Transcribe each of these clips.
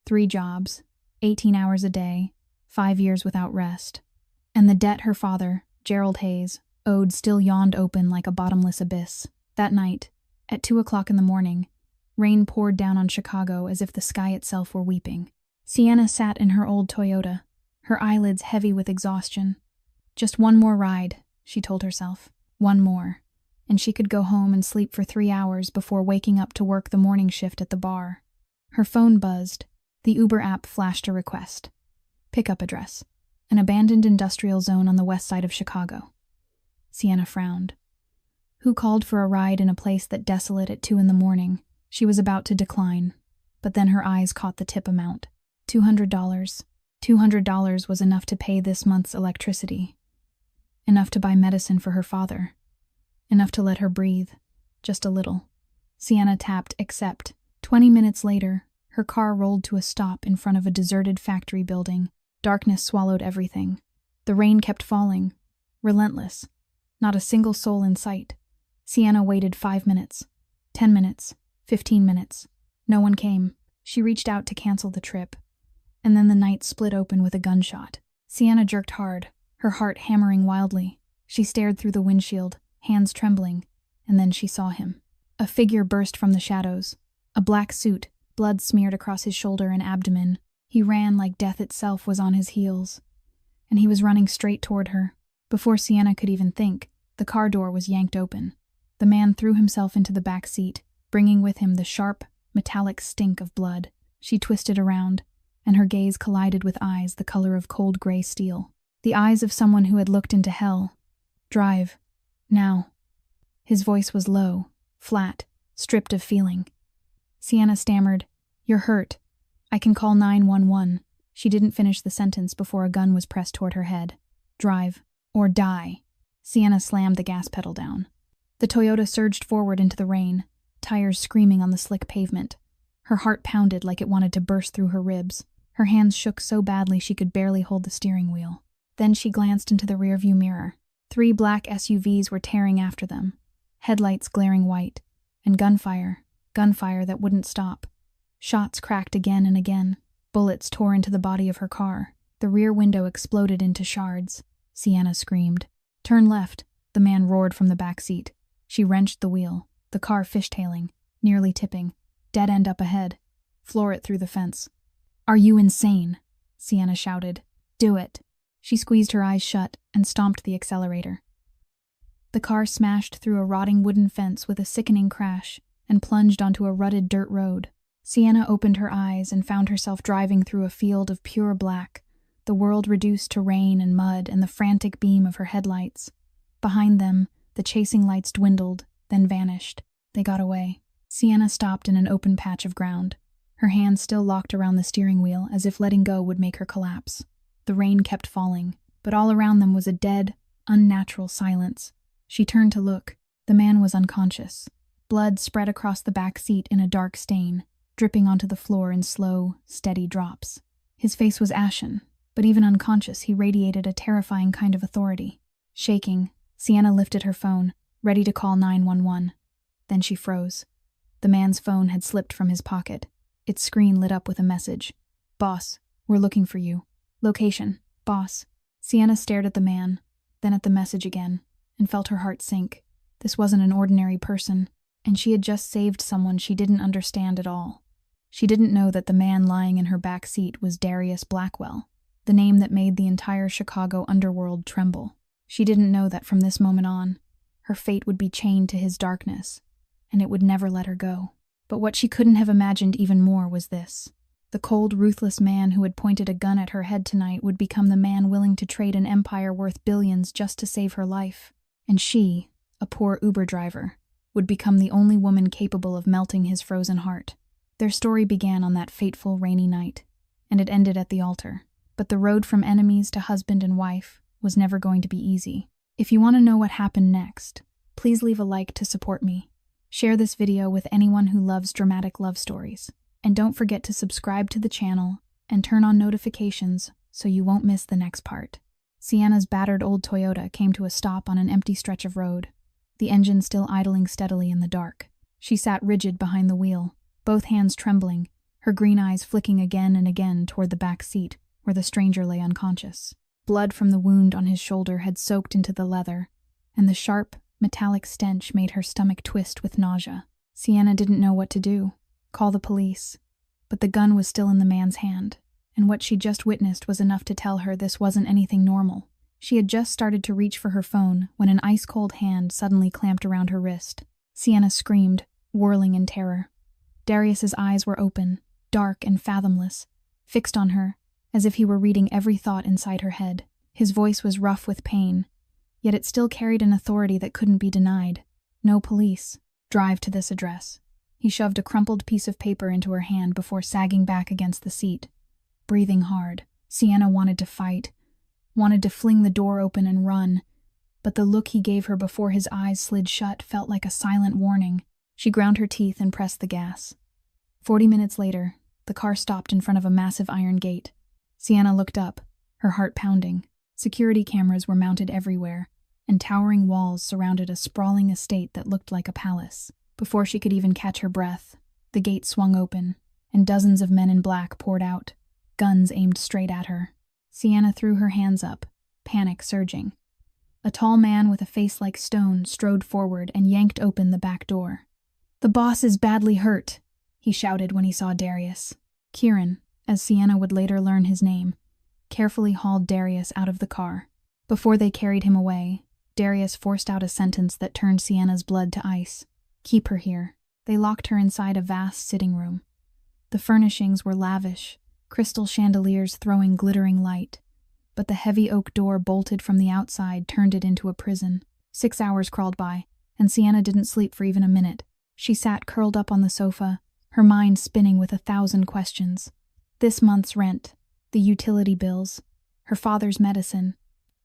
3 jobs, 18 hours a day, 5 years without rest. And the debt her father, Gerald Hayes, owed still yawned open like a bottomless abyss. That night, at 2 o'clock in the morning, rain poured down on Chicago as if the sky itself were weeping. Sienna sat in her old Toyota, her eyelids heavy with exhaustion. Just one more ride, she told herself. One more, and she could go home and sleep for 3 hours before waking up to work the morning shift at the bar. Her phone buzzed. The Uber app flashed a request. Pickup address: an abandoned industrial zone on the west side of Chicago. Sienna frowned. Who called for a ride in a place that desolate at 2 in the morning? She was about to decline, but then her eyes caught the tip amount. $200. $200 was enough to pay this month's electricity. Enough to buy medicine for her father. Enough to let her breathe. Just a little. Sienna tapped accept. 20 minutes later, her car rolled to a stop in front of a deserted factory building. Darkness swallowed everything. The rain kept falling. Relentless. Not a single soul in sight. Sienna waited 5 minutes. 10 minutes. 15 minutes. No one came. She reached out to cancel the trip. And then the night split open with a gunshot. Sienna jerked hard, her heart hammering wildly. She stared through the windshield, hands trembling, and then she saw him. A figure burst from the shadows. A black suit, blood smeared across his shoulder and abdomen. He ran like death itself was on his heels. And he was running straight toward her. Before Sienna could even think, the car door was yanked open. The man threw himself into the back seat, bringing with him the sharp, metallic stink of blood. She twisted around, and her gaze collided with eyes the color of cold gray steel. The eyes of someone who had looked into hell. Drive. Now. His voice was low, flat, stripped of feeling. Sienna stammered, "You're hurt. I can call 911. She didn't finish the sentence before a gun was pressed toward her head. Drive. Or die. Sienna slammed the gas pedal down. The Toyota surged forward into the rain, tires screaming on the slick pavement. Her heart pounded like it wanted to burst through her ribs. Her hands shook so badly she could barely hold the steering wheel. Then she glanced into the rearview mirror. 3 black SUVs were tearing after them, headlights glaring white, and gunfire that wouldn't stop. Shots cracked again and again. Bullets tore into the body of her car. The rear window exploded into shards. Sienna screamed. "Turn left," the man roared from the back seat. She wrenched the wheel, the car fishtailing, nearly tipping. Dead end up ahead. Floor it through the fence. "Are you insane?" Sienna shouted. "Do it." She squeezed her eyes shut and stomped the accelerator. The car smashed through a rotting wooden fence with a sickening crash and plunged onto a rutted dirt road. Sienna opened her eyes and found herself driving through a field of pure black, the world reduced to rain and mud and the frantic beam of her headlights. Behind them, the chasing lights dwindled, then vanished. They got away. Sienna stopped in an open patch of ground, her hands still locked around the steering wheel as if letting go would make her collapse. The rain kept falling, but all around them was a dead, unnatural silence. She turned to look. The man was unconscious. Blood spread across the back seat in a dark stain, dripping onto the floor in slow, steady drops. His face was ashen, but even unconscious he radiated a terrifying kind of authority. Shaking, Sienna lifted her phone, ready to call 911. Then she froze. The man's phone had slipped from his pocket. Its screen lit up with a message. "Boss, we're looking for you. Location, boss." Sienna stared at the man, then at the message again, and felt her heart sink. This wasn't an ordinary person, and she had just saved someone she didn't understand at all. She didn't know that the man lying in her back seat was Darius Blackwell, the name that made the entire Chicago underworld tremble. She didn't know that from this moment on, her fate would be chained to his darkness, and it would never let her go. But what she couldn't have imagined even more was this. The cold, ruthless man who had pointed a gun at her head tonight would become the man willing to trade an empire worth billions just to save her life. And she, a poor Uber driver, would become the only woman capable of melting his frozen heart. Their story began on that fateful, rainy night, and it ended at the altar. But the road from enemies to husband and wife was never going to be easy. If you want to know what happened next, please leave a like to support me. Share this video with anyone who loves dramatic love stories. And don't forget to subscribe to the channel and turn on notifications so you won't miss the next part. Sienna's battered old Toyota came to a stop on an empty stretch of road, the engine still idling steadily in the dark. She sat rigid behind the wheel, both hands trembling, her green eyes flicking again and again toward the back seat where the stranger lay unconscious. Blood from the wound on his shoulder had soaked into the leather, and the sharp, metallic stench made her stomach twist with nausea. Sienna didn't know what to do. Call the police. But the gun was still in the man's hand, and what she just witnessed was enough to tell her this wasn't anything normal. She had just started to reach for her phone when an ice-cold hand suddenly clamped around her wrist. Sienna screamed, whirling in terror. Darius's eyes were open, dark and fathomless, fixed on her, as if he were reading every thought inside her head. His voice was rough with pain, yet it still carried an authority that couldn't be denied. No police. Drive to this address. He shoved a crumpled piece of paper into her hand before sagging back against the seat. Breathing hard, Sienna wanted to fight, wanted to fling the door open and run, but the look he gave her before his eyes slid shut felt like a silent warning. She ground her teeth and pressed the gas. 40 minutes later, the car stopped in front of a massive iron gate. Sienna looked up, her heart pounding. Security cameras were mounted everywhere, and towering walls surrounded a sprawling estate that looked like a palace. Before she could even catch her breath, the gate swung open, and dozens of men in black poured out, guns aimed straight at her. Sienna threw her hands up, panic surging. A tall man with a face like stone strode forward and yanked open the back door. "The boss is badly hurt," he shouted when he saw Darius. Kieran, as Sienna would later learn his name, carefully hauled Darius out of the car. Before they carried him away, Darius forced out a sentence that turned Sienna's blood to ice. Keep her here. They locked her inside a vast sitting room. The furnishings were lavish, crystal chandeliers throwing glittering light, but the heavy oak door bolted from the outside turned it into a prison. 6 hours crawled by, and Sienna didn't sleep for even a minute. She sat curled up on the sofa, her mind spinning with 1,000 questions. This month's rent, the utility bills, her father's medicine.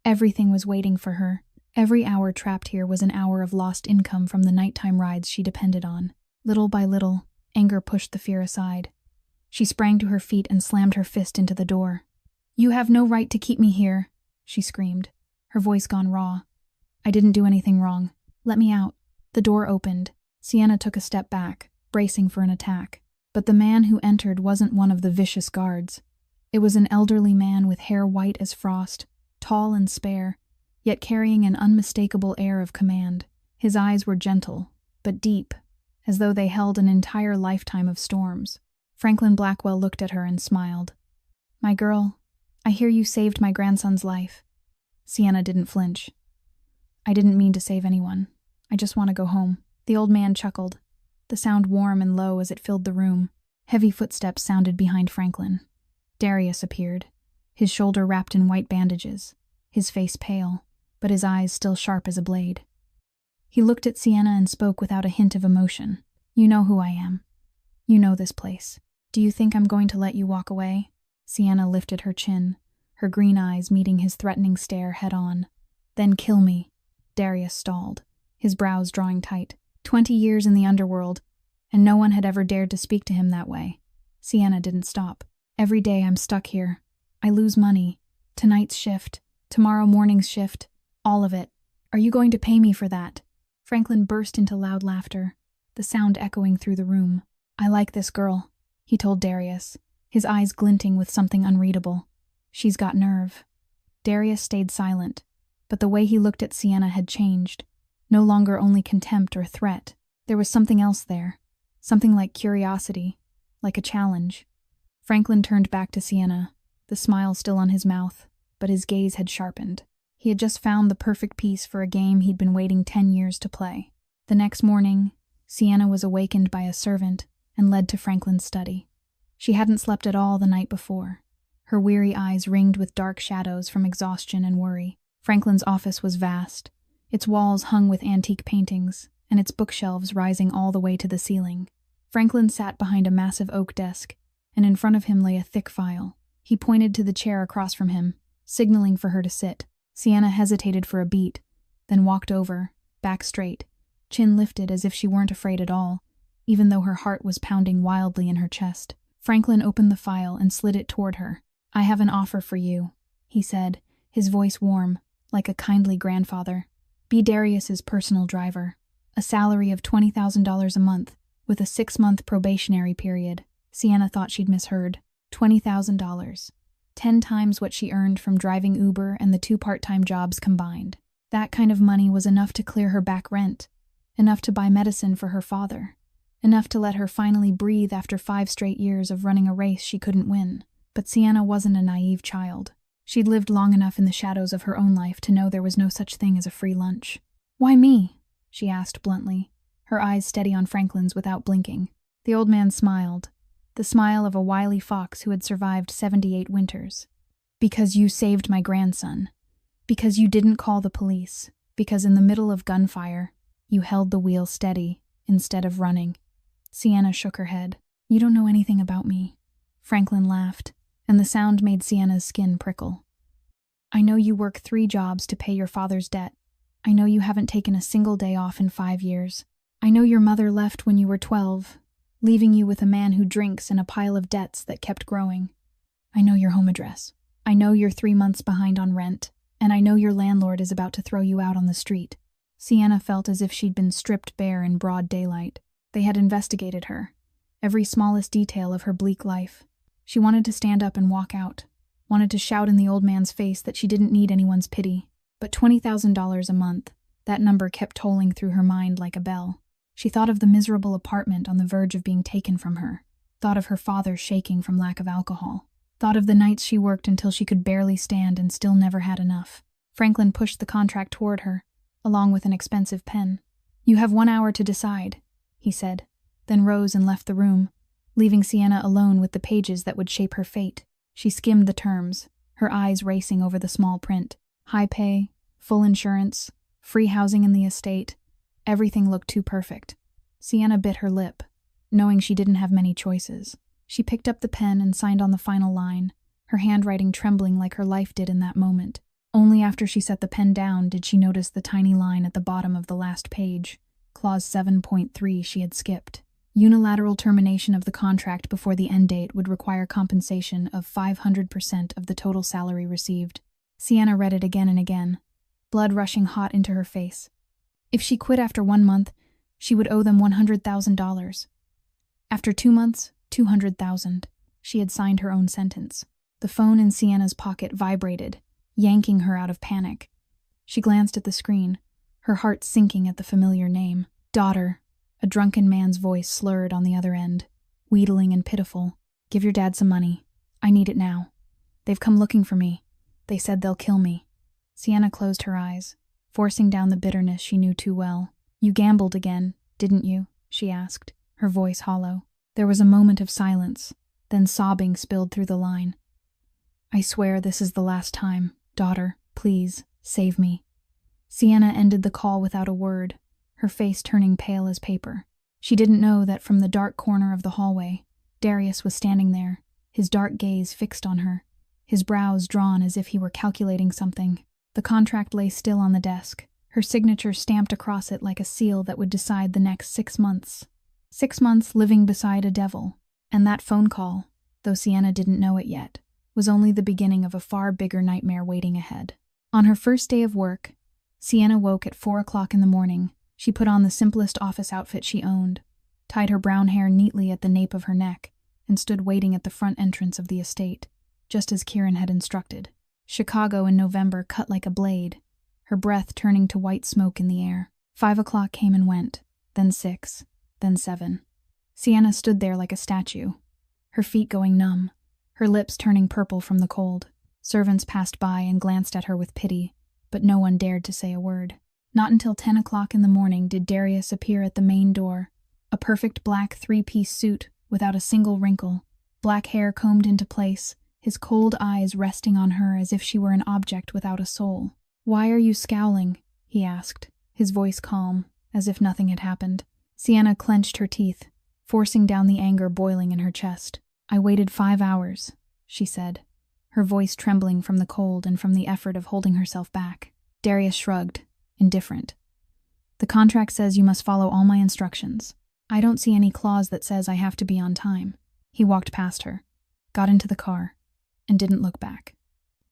Everything was waiting for her. Every hour trapped here was an hour of lost income from the nighttime rides she depended on. Little by little, anger pushed the fear aside. She sprang to her feet and slammed her fist into the door. "You have no right to keep me here," she screamed, her voice gone raw. "I didn't do anything wrong. Let me out." The door opened. Sienna took a step back, bracing for an attack. But the man who entered wasn't one of the vicious guards. It was an elderly man with hair white as frost, tall and spare, yet carrying an unmistakable air of command. His eyes were gentle, but deep, as though they held an entire lifetime of storms. Franklin Blackwell looked at her and smiled. "My girl, I hear you saved my grandson's life." Sienna didn't flinch. "I didn't mean to save anyone. I just want to go home." The old man chuckled, the sound warm and low as it filled the room. Heavy footsteps sounded behind Franklin. Darius appeared, his shoulder wrapped in white bandages, his face pale, but his eyes still sharp as a blade. He looked at Sienna and spoke without a hint of emotion. "You know who I am. You know this place. Do you think I'm going to let you walk away?" Sienna lifted her chin, her green eyes meeting his threatening stare head-on. "Then kill me." Darius stalled, his brows drawing tight. 20 years in the underworld, and no one had ever dared to speak to him that way. Sienna didn't stop. "Every day I'm stuck here. I lose money. Tonight's shift, tomorrow morning's shift, all of it. Are you going to pay me for that?" Franklin burst into loud laughter, the sound echoing through the room. "I like this girl," he told Darius, his eyes glinting with something unreadable. "She's got nerve." Darius stayed silent, but the way he looked at Sienna had changed. No longer only contempt or threat. There was something else there. Something like curiosity, like a challenge. Franklin turned back to Sienna, the smile still on his mouth, but his gaze had sharpened. He had just found the perfect piece for a game he'd been waiting 10 years to play. The next morning, Sienna was awakened by a servant and led to Franklin's study. She hadn't slept at all the night before, her weary eyes ringed with dark shadows from exhaustion and worry. Franklin's office was vast, its walls hung with antique paintings, and its bookshelves rising all the way to the ceiling. Franklin sat behind a massive oak desk, and in front of him lay a thick file. He pointed to the chair across from him, signaling for her to sit. Sienna hesitated for a beat, then walked over, back straight, chin lifted as if she weren't afraid at all, even though her heart was pounding wildly in her chest. Franklin opened the file and slid it toward her. "I have an offer for you," he said, his voice warm, like a kindly grandfather. "Be Darius's personal driver. A salary of $20,000 a month, with a 6-month probationary period. Sienna thought she'd misheard. $20,000. 10 times what she earned from driving Uber and the 2 part-time jobs combined. That kind of money was enough to clear her back rent, enough to buy medicine for her father, enough to let her finally breathe after 5 straight years of running a race she couldn't win. But Sienna wasn't a naive child. She'd lived long enough in the shadows of her own life to know there was no such thing as a free lunch. "Why me?" she asked bluntly, her eyes steady on Franklin's without blinking. The old man smiled, the smile of a wily fox who had survived 78 winters. "Because you saved my grandson. Because you didn't call the police. Because in the middle of gunfire, you held the wheel steady instead of running." Sienna shook her head. "You don't know anything about me." Franklin laughed, and the sound made Sienna's skin prickle. "I know you work 3 jobs to pay your father's debt. I know you haven't taken a single day off in 5 years. I know your mother left when you were 12, leaving you with a man who drinks and a pile of debts that kept growing. I know your home address. I know you're 3 months behind on rent, and I know your landlord is about to throw you out on the street." Sienna felt as if she'd been stripped bare in broad daylight. They had investigated her, every smallest detail of her bleak life. She wanted to stand up and walk out, wanted to shout in the old man's face that she didn't need anyone's pity. But $20,000 a month, that number kept tolling through her mind like a bell. She thought of the miserable apartment on the verge of being taken from her, thought of her father shaking from lack of alcohol, thought of the nights she worked until she could barely stand and still never had enough. Franklin pushed the contract toward her, along with an expensive pen. "You have 1 hour to decide," he said, then rose and left the room, leaving Sienna alone with the pages that would shape her fate. She skimmed the terms, her eyes racing over the small print. High pay, full insurance, free housing in the estate. Everything looked too perfect. Sienna bit her lip, knowing she didn't have many choices. She picked up the pen and signed on the final line, her handwriting trembling like her life did in that moment. Only after she set the pen down did she notice the tiny line at the bottom of the last page, Clause 7.3 she had skipped. Unilateral termination of the contract before the end date would require compensation of 500% of the total salary received. Sienna read it again and again, blood rushing hot into her face. If she quit after 1 month, she would owe them $100,000. After 2 months, $200,000. She had signed her own sentence. The phone in Sienna's pocket vibrated, yanking her out of panic. She glanced at the screen, her heart sinking at the familiar name. "Daughter," a drunken man's voice slurred on the other end, wheedling and pitiful. "Give your dad some money. I need it now. They've come looking for me. They said they'll kill me." Sienna closed her eyes, forcing down the bitterness she knew too well. "You gambled again, didn't you?" she asked, her voice hollow. There was a moment of silence, then sobbing spilled through the line. "I swear this is the last time. Daughter, please, save me." Sienna ended the call without a word, her face turning pale as paper. She didn't know that from the dark corner of the hallway, Darius was standing there, his dark gaze fixed on her, his brows drawn as if he were calculating something. The contract lay still on the desk, her signature stamped across it like a seal that would decide the next 6 months. 6 months living beside a devil. And that phone call, though Sienna didn't know it yet, was only the beginning of a far bigger nightmare waiting ahead. On her first day of work, Sienna woke at 4 o'clock in the morning. She put on the simplest office outfit she owned, tied her brown hair neatly at the nape of her neck, and stood waiting at the front entrance of the estate, just as Kieran had instructed. Chicago in November cut like a blade, her breath turning to white smoke in the air. 5 o'clock came and went, then 6, then 7. Sienna stood there like a statue, her feet going numb, her lips turning purple from the cold. Servants passed by and glanced at her with pity, but no one dared to say a word. Not until 10 o'clock in the morning did Darius appear at the main door, a perfect black 3-piece suit without a single wrinkle, black hair combed into place, his cold eyes resting on her as if she were an object without a soul. "Why are you scowling?" he asked, his voice calm, as if nothing had happened. Sienna clenched her teeth, forcing down the anger boiling in her chest. "I waited 5 hours," she said, her voice trembling from the cold and from the effort of holding herself back. Darius shrugged, indifferent. "The contract says you must follow all my instructions. I don't see any clause that says I have to be on time." He walked past her, got into the car, and didn't look back.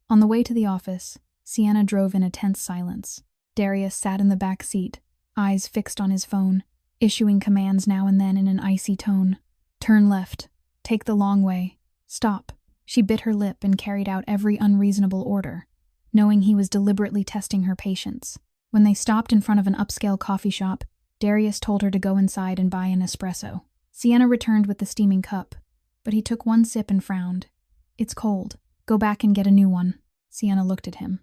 On the way to the office, Sienna drove in a tense silence. Darius sat in the back seat, eyes fixed on his phone, issuing commands now and then in an icy tone. "Turn left. Take the long way. Stop. She bit her lip and carried out every unreasonable order, knowing he was deliberately testing her patience. When they stopped in front of an upscale coffee shop, Darius told her to go inside and buy an espresso. Sienna returned with the steaming cup, but he took one sip and frowned. It's cold. Go back and get a new one. Sienna looked at him,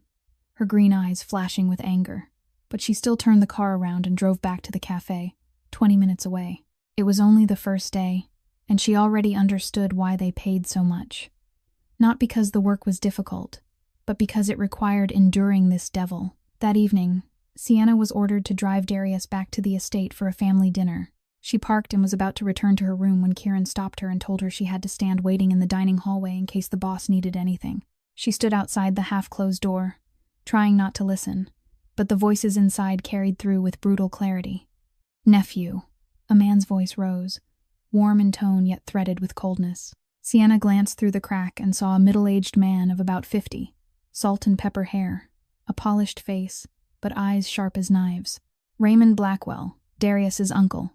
her green eyes flashing with anger. But she still turned the car around and drove back to the cafe, 20 minutes away. It was only the first day, and she already understood why they paid so much. Not because the work was difficult, but because it required enduring this devil. That evening, Sienna was ordered to drive Darius back to the estate for a family dinner. She parked and was about to return to her room when Kieran stopped her and told her she had to stand waiting in the dining hallway in case the boss needed anything. She stood outside the half-closed door, trying not to listen, but the voices inside carried through with brutal clarity. "Nephew." A man's voice rose, warm in tone yet threaded with coldness. Sienna glanced through the crack and saw a middle-aged man of about 50, salt and pepper hair, a polished face, but eyes sharp as knives. Raymond Blackwell, Darius's uncle,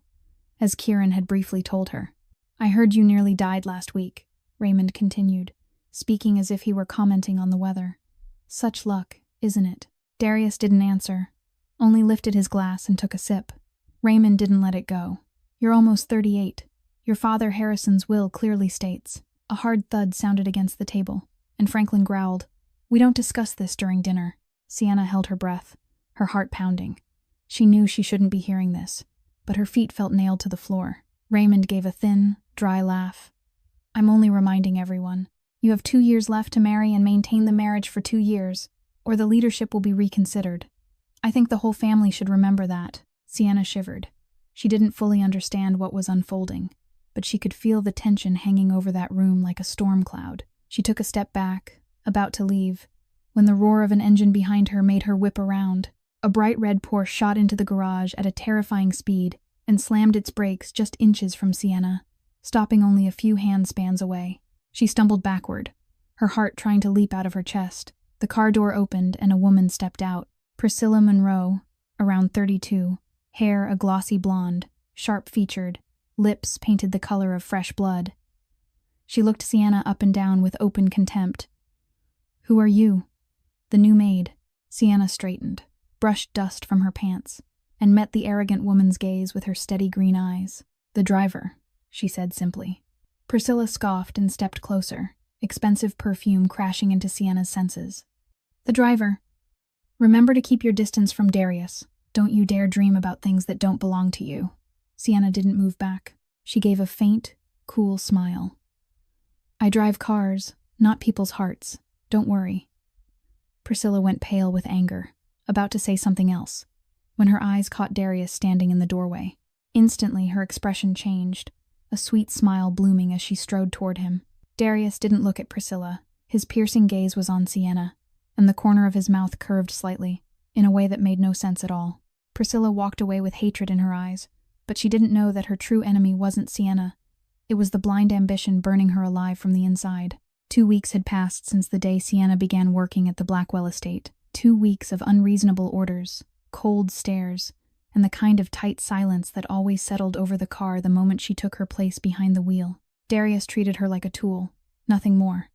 as Kieran had briefly told her. "I heard you nearly died last week," Raymond continued, speaking as if he were commenting on the weather. "Such luck, isn't it?" Darius didn't answer, only lifted his glass and took a sip. Raymond didn't let it go. "You're almost 38. Your father Harrison's will clearly states." A hard thud sounded against the table, and Franklin growled, "We don't discuss this during dinner." Sienna held her breath, her heart pounding. She knew she shouldn't be hearing this, but her feet felt nailed to the floor. Raymond gave a thin, dry laugh. "I'm only reminding everyone. You have 2 years left to marry and maintain the marriage for 2 years, or the leadership will be reconsidered. I think the whole family should remember that." Sienna shivered. She didn't fully understand what was unfolding, but she could feel the tension hanging over that room like a storm cloud. She took a step back, about to leave, when the roar of an engine behind her made her whip around. A bright red Porsche shot into the garage at a terrifying speed and slammed its brakes just inches from Sienna, stopping only a few handspans away. She stumbled backward, her heart trying to leap out of her chest. The car door opened and a woman stepped out. Priscilla Monroe, around 32, hair a glossy blonde, sharp-featured, lips painted the color of fresh blood. She looked Sienna up and down with open contempt. "Who are you?" "The new maid." Sienna straightened, brushed dust from her pants, and met the arrogant woman's gaze with her steady green eyes. "The driver," she said simply. Priscilla scoffed and stepped closer, expensive perfume crashing into Sienna's senses. "The driver. Remember to keep your distance from Darius. Don't you dare dream about things that don't belong to you." Sienna didn't move back. She gave a faint, cool smile. "I drive cars, not people's hearts. Don't worry." Priscilla went pale with anger, about to say something else, when her eyes caught Darius standing in the doorway. Instantly, her expression changed, a sweet smile blooming as she strode toward him. Darius didn't look at Priscilla. His piercing gaze was on Sienna, and the corner of his mouth curved slightly, in a way that made no sense at all. Priscilla walked away with hatred in her eyes, but she didn't know that her true enemy wasn't Sienna. It was the blind ambition burning her alive from the inside. 2 weeks had passed since the day Sienna began working at the Blackwell estate. 2 weeks of unreasonable orders, cold stares, and the kind of tight silence that always settled over the car the moment she took her place behind the wheel. Darius treated her like a tool, nothing more,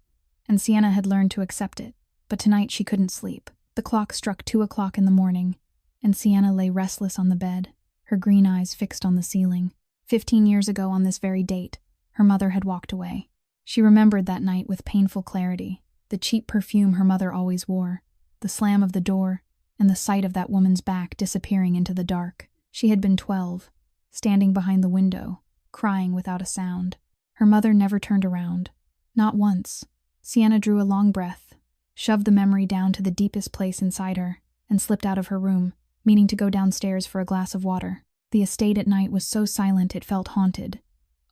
and Sienna had learned to accept it. But tonight she couldn't sleep. The clock struck 2 o'clock in the morning, and Sienna lay restless on the bed, her green eyes fixed on the ceiling. 15 years ago on this very date, her mother had walked away. She remembered that night with painful clarity, the cheap perfume her mother always wore, the slam of the door, and the sight of that woman's back disappearing into the dark. She had been 12, standing behind the window, crying without a sound. Her mother never turned around. Not once. Sienna drew a long breath, shoved the memory down to the deepest place inside her, and slipped out of her room, meaning to go downstairs for a glass of water. The estate at night was so silent it felt haunted,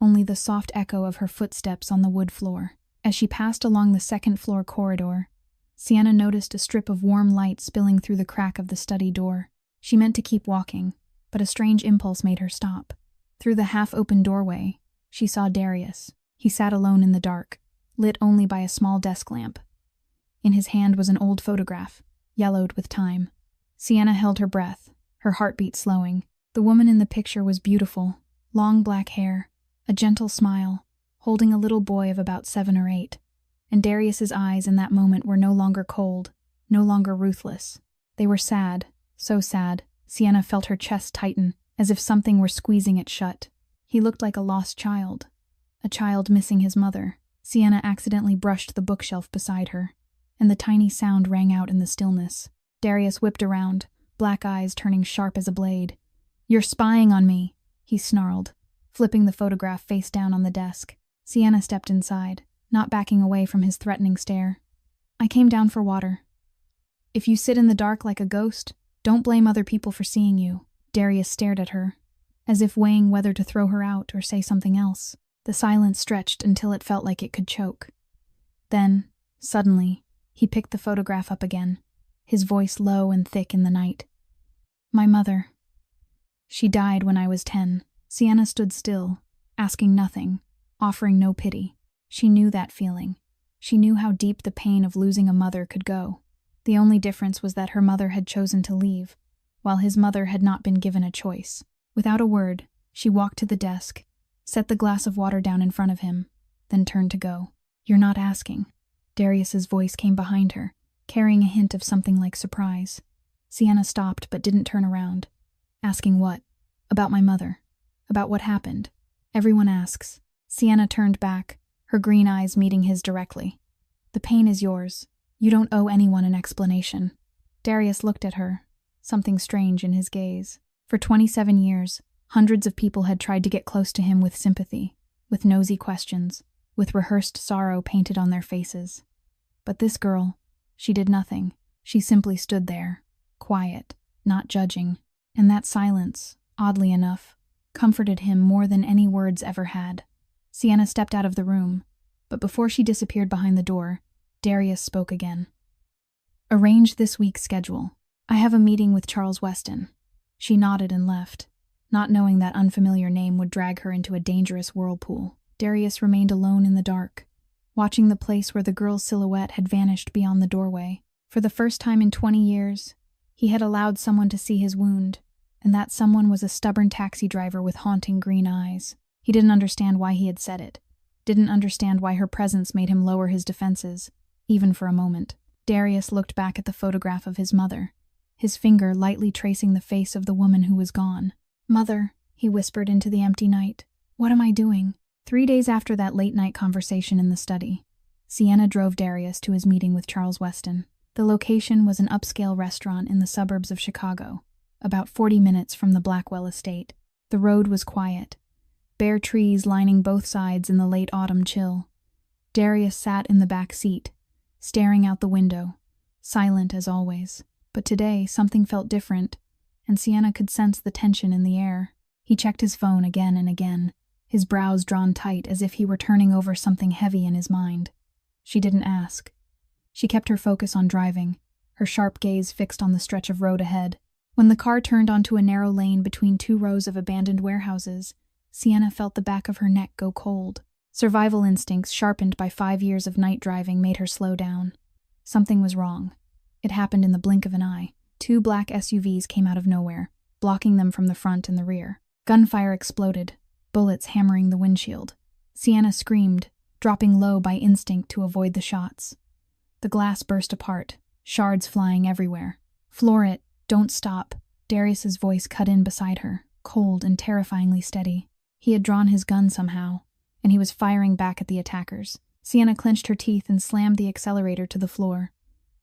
only the soft echo of her footsteps on the wood floor. As she passed along the second-floor corridor, Sienna noticed a strip of warm light spilling through the crack of the study door. She meant to keep walking, but a strange impulse made her stop. Through the half-open doorway, she saw Darius. He sat alone in the dark, lit only by a small desk lamp. In his hand was an old photograph, yellowed with time. Sienna held her breath, her heartbeat slowing. The woman in the picture was beautiful, long black hair, a gentle smile, holding a little boy of about 7 or 8. And Darius's eyes in that moment were no longer cold, no longer ruthless. They were sad, so sad, Sienna felt her chest tighten, as if something were squeezing it shut. He looked like a lost child, a child missing his mother. Sienna accidentally brushed the bookshelf beside her, and the tiny sound rang out in the stillness. Darius whipped around, black eyes turning sharp as a blade. "You're spying on me," he snarled, flipping the photograph face down on the desk. Sienna stepped inside, not backing away from his threatening stare. "I came down for water. If you sit in the dark like a ghost, don't blame other people for seeing you." Darius stared at her, as if weighing whether to throw her out or say something else. The silence stretched until it felt like it could choke. Then, suddenly, he picked the photograph up again, his voice low and thick in the night. "My mother. She died when I was 10. Sienna stood still, asking nothing, offering no pity. She knew that feeling. She knew how deep the pain of losing a mother could go. The only difference was that her mother had chosen to leave, while his mother had not been given a choice. Without a word, she walked to the desk, set the glass of water down in front of him, then turned to go. "You're not asking." Darius's voice came behind her, carrying a hint of something like surprise. Sienna stopped but didn't turn around. "Asking what?" "About my mother. About what happened. Everyone asks." Sienna turned back, her green eyes meeting his directly. "The pain is yours. You don't owe anyone an explanation." Darius looked at her, something strange in his gaze. For 27 years, hundreds of people had tried to get close to him with sympathy, with nosy questions, with rehearsed sorrow painted on their faces. But this girl, she did nothing. She simply stood there, quiet, not judging. And that silence, oddly enough, comforted him more than any words ever had. Sienna stepped out of the room, but before she disappeared behind the door, Darius spoke again. "Arrange this week's schedule. I have a meeting with Charles Weston." She nodded and left, not knowing that unfamiliar name would drag her into a dangerous whirlpool. Darius remained alone in the dark, watching the place where the girl's silhouette had vanished beyond the doorway. For the first time in 20 years, he had allowed someone to see his wound, and that someone was a stubborn taxi driver with haunting green eyes. He didn't understand why he had said it, didn't understand why her presence made him lower his defenses, even for a moment. Darius looked back at the photograph of his mother, his finger lightly tracing the face of the woman who was gone. "Mother," he whispered into the empty night, "what am I doing?" 3 days after that late-night conversation in the study, Sienna drove Darius to his meeting with Charles Weston. The location was an upscale restaurant in the suburbs of Chicago, about 40 minutes from the Blackwell estate. The road was quiet, bare trees lining both sides in the late autumn chill. Darius sat in the back seat, staring out the window, silent as always. But today, something felt different, and Sienna could sense the tension in the air. He checked his phone again and again, his brows drawn tight as if he were turning over something heavy in his mind. She didn't ask. She kept her focus on driving, her sharp gaze fixed on the stretch of road ahead. When the car turned onto a narrow lane between 2 rows of abandoned warehouses, Sienna felt the back of her neck go cold. Survival instincts sharpened by 5 years of night driving made her slow down. Something was wrong. It happened in the blink of an eye. 2 black SUVs came out of nowhere, blocking them from the front and the rear. Gunfire exploded, bullets hammering the windshield. Sienna screamed, dropping low by instinct to avoid the shots. The glass burst apart, shards flying everywhere. "Floor it, don't stop." Darius's voice cut in beside her, cold and terrifyingly steady. He had drawn his gun somehow, and he was firing back at the attackers. Sienna clenched her teeth and slammed the accelerator to the floor.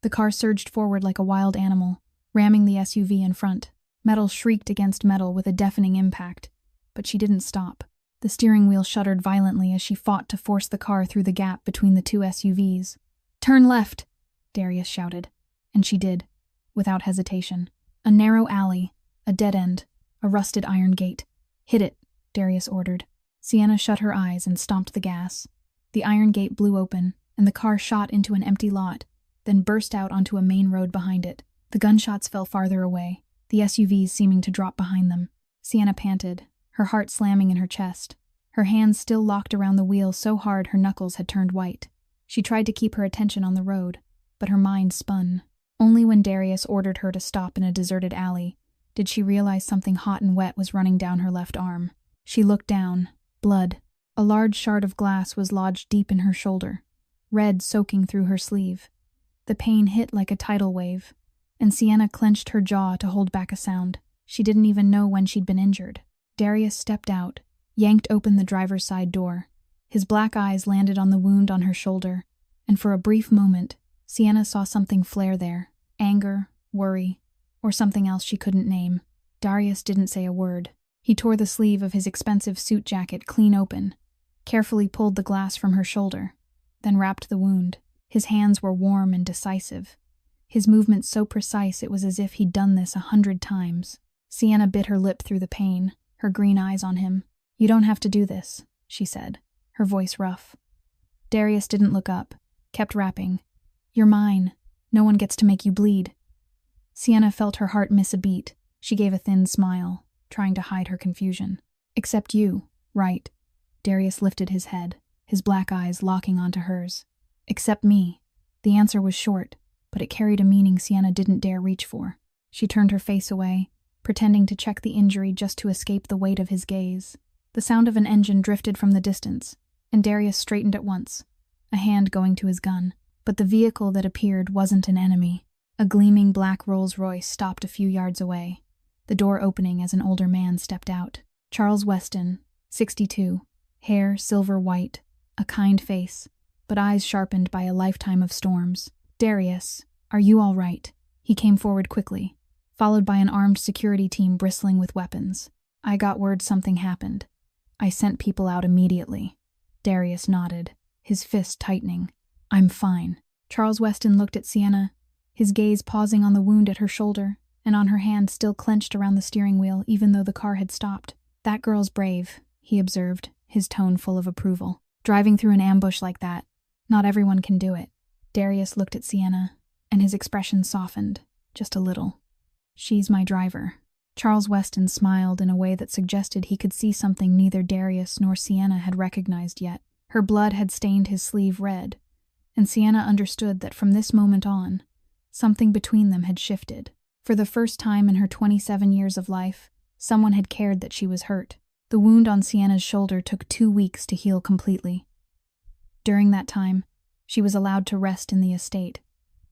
The car surged forward like a wild animal, ramming the SUV in front. Metal shrieked against metal with a deafening impact, but she didn't stop. The steering wheel shuddered violently as she fought to force the car through the gap between the 2 SUVs. "Turn left," Darius shouted, and she did, without hesitation. A narrow alley, a dead end, a rusted iron gate. "Hit it," Darius ordered. Sienna shut her eyes and stomped the gas. The iron gate blew open, and the car shot into an empty lot, then burst out onto a main road behind it. The gunshots fell farther away, the SUVs seeming to drop behind them. Sienna panted, her heart slamming in her chest, her hands still locked around the wheel so hard her knuckles had turned white. She tried to keep her attention on the road, but her mind spun. Only when Darius ordered her to stop in a deserted alley did she realize something hot and wet was running down her left arm. She looked down, blood, a A large shard of glass was lodged deep in her shoulder, red soaking through her sleeve. The pain hit like a tidal wave, and Sienna clenched her jaw to hold back a sound. She didn't even know when she'd been injured. Darius stepped out, yanked open the driver's side door. His black eyes landed on the wound on her shoulder, and for a brief moment, Sienna saw something flare there. Anger, worry, or something else she couldn't name. Darius didn't say a word. He tore the sleeve of his expensive suit jacket clean open, carefully pulled the glass from her shoulder, then wrapped the wound. His hands were warm and decisive. His movements so precise it was as if he'd done this 100 times. Sienna bit her lip through the pain, her green eyes on him. "You don't have to do this," she said, her voice rough. Darius didn't look up, kept rapping. "You're mine. No one gets to make you bleed." Sienna felt her heart miss a beat. She gave a thin smile, trying to hide her confusion. "Except you, right?" Darius lifted his head, his black eyes locking onto hers. "Except me." The answer was short, but it carried a meaning Sienna didn't dare reach for. She turned her face away, pretending to check the injury just to escape the weight of his gaze. The sound of an engine drifted from the distance, and Darius straightened at once, a hand going to his gun. But the vehicle that appeared wasn't an enemy. A gleaming black Rolls-Royce stopped a few yards away, the door opening as an older man stepped out. Charles Weston, 62, hair silver white, a kind face, but eyes sharpened by a lifetime of storms. "Darius, are you all right?" He came forward quickly, followed by an armed security team bristling with weapons. "I got word something happened. I sent people out immediately." Darius nodded, his fist tightening. "I'm fine." Charles Weston looked at Sienna, his gaze pausing on the wound at her shoulder and on her hand still clenched around the steering wheel even though the car had stopped. "That girl's brave," he observed, his tone full of approval. "Driving through an ambush like that, not everyone can do it." Darius looked at Sienna, and his expression softened, just a little. "She's my driver." Charles Weston smiled in a way that suggested he could see something neither Darius nor Sienna had recognized yet. Her blood had stained his sleeve red, and Sienna understood that from this moment on, something between them had shifted. For the first time in her 27 years of life, someone had cared that she was hurt. The wound on Sienna's shoulder took 2 weeks to heal completely. During that time, she was allowed to rest in the estate,